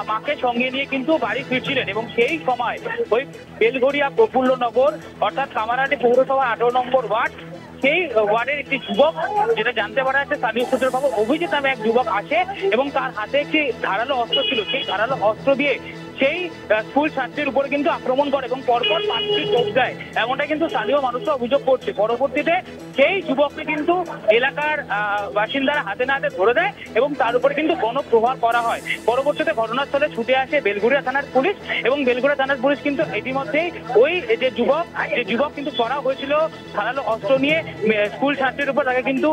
মাকে সঙ্গে নিয়ে কিন্তু বাড়ি ফিরছিলেন এবং সেই সময় ওই বেলঘরিয়া প্রফুল্লনগর অর্থাৎ কামারহাটি পৌরসভা 18 নম্বর ওয়ার্ড, সেই ওয়ার্ডের একটি যুবক, যেটা জানতে পারা যাচ্ছে স্থানীয় সূত্রের খবর, অভিজিৎ নামে এক যুবক আসে এবং তার হাতে একটি ধারালো অস্ত্র ছিল। সেই ধারালো অস্ত্র দিয়ে সেই স্কুল ছাত্রীর উপরে কিন্তু আক্রমণ করে এবং পরপর 5টি কোপ দেয়, এমনটা কিন্তু স্থানীয় মানুষরা অভিযোগ করছে। পরবর্তীতে সেই যুবককে কিন্তু এলাকার বাসিন্দারা হাতে না হাতে ধরে দেয় এবং তার উপরে কিন্তু গণপ্রহার করা হয়। পরবর্তীতে ঘটনাস্থলে ছুটে আসে বেলঘরিয়া থানার পুলিশ এবং বেলঘরিয়া থানার পুলিশ কিন্তু ইতিমধ্যেই ওই যে যুবক কিন্তু চড়াও হয়েছিল ধারালো অস্ত্র নিয়ে স্কুল ছাত্রীর উপর, তাকে কিন্তু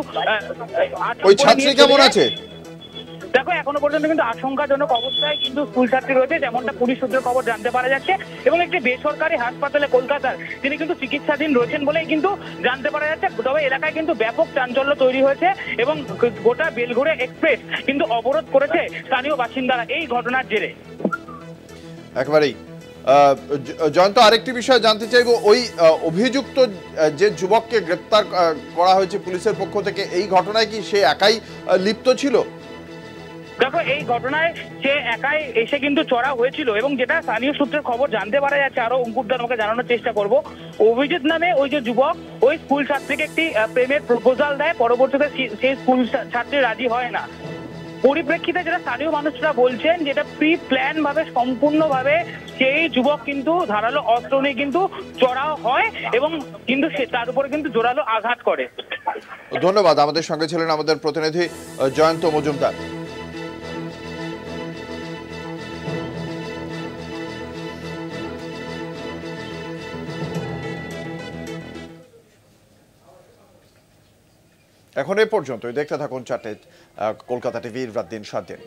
ওই ছাত্রী কেমন আছে? দেখো, এখনো পর্যন্ত কিন্তু আশঙ্কাজনক অবস্থায় কিন্তু স্কুল ছাত্রী রয়েছে, যেমনটা পুলিশ সূত্রের খবর জানতে পারা যাচ্ছে এবং একটি বেসরকারি হাসপাতালে কলকাতার তিনি কিন্তু চিকিৎসাধীন রয়েছেন বলেই কিন্তু জানতে পারা যাচ্ছে। তবে এলাকায় কিন্তু ব্যাপক চাঞ্চল্য তৈরি হয়েছে এবং গোটা বেলঘরিয়া এক্সপ্রেস কিন্তু অবরোধ করেছে স্থানীয় বাসিন্দারা এই ঘটনার জেরে। একেবারেই জয়ন্ত, আরেকটি বিষয় জানতে চাইবো, ওই অভিযুক্ত যে যুবককে গ্রেপ্তার করা হয়েছে পুলিশের পক্ষ থেকে, এই ঘটনায় কি সে একাই লিপ্ত ছিল? দেখো, এই ঘটনায় সে একাই এসে কিন্তু চড়া হয়েছিল এবং যেটা স্থানীয় সূত্রের খবর জানতে পারা যাচ্ছে, আরো অঙ্কুরদার আমাকে জানানোর চেষ্টা করব, অভিজিৎ নামে ওই যে যুবক ওই স্কুল ছাত্রীকে একটি প্রেমের প্রপোজাল দেয়, পরবর্তীতে সেই স্কুল ছাত্রী রাজি হয় না। পরিপ্রেক্ষিতে যেটা স্থানীয় মানুষরা বলছেন, যেটা প্রি প্ল্যান ভাবে সম্পূর্ণভাবে সেই যুবক কিন্তু ধারালো অস্ত্র নিয়ে কিন্তু চড়াও হয় এবং কিন্তু সে তার উপরে কিন্তু জোরালো আঘাত করে। ধন্যবাদ। আমাদের সঙ্গে ছিলেন আমাদের প্রতিনিধি জয়ন্ত মজুমদার। এখন এ পর্যন্তই। দেখতে থাকুন চারটে কলকাতা টিভির রাত দিন 7 দিন।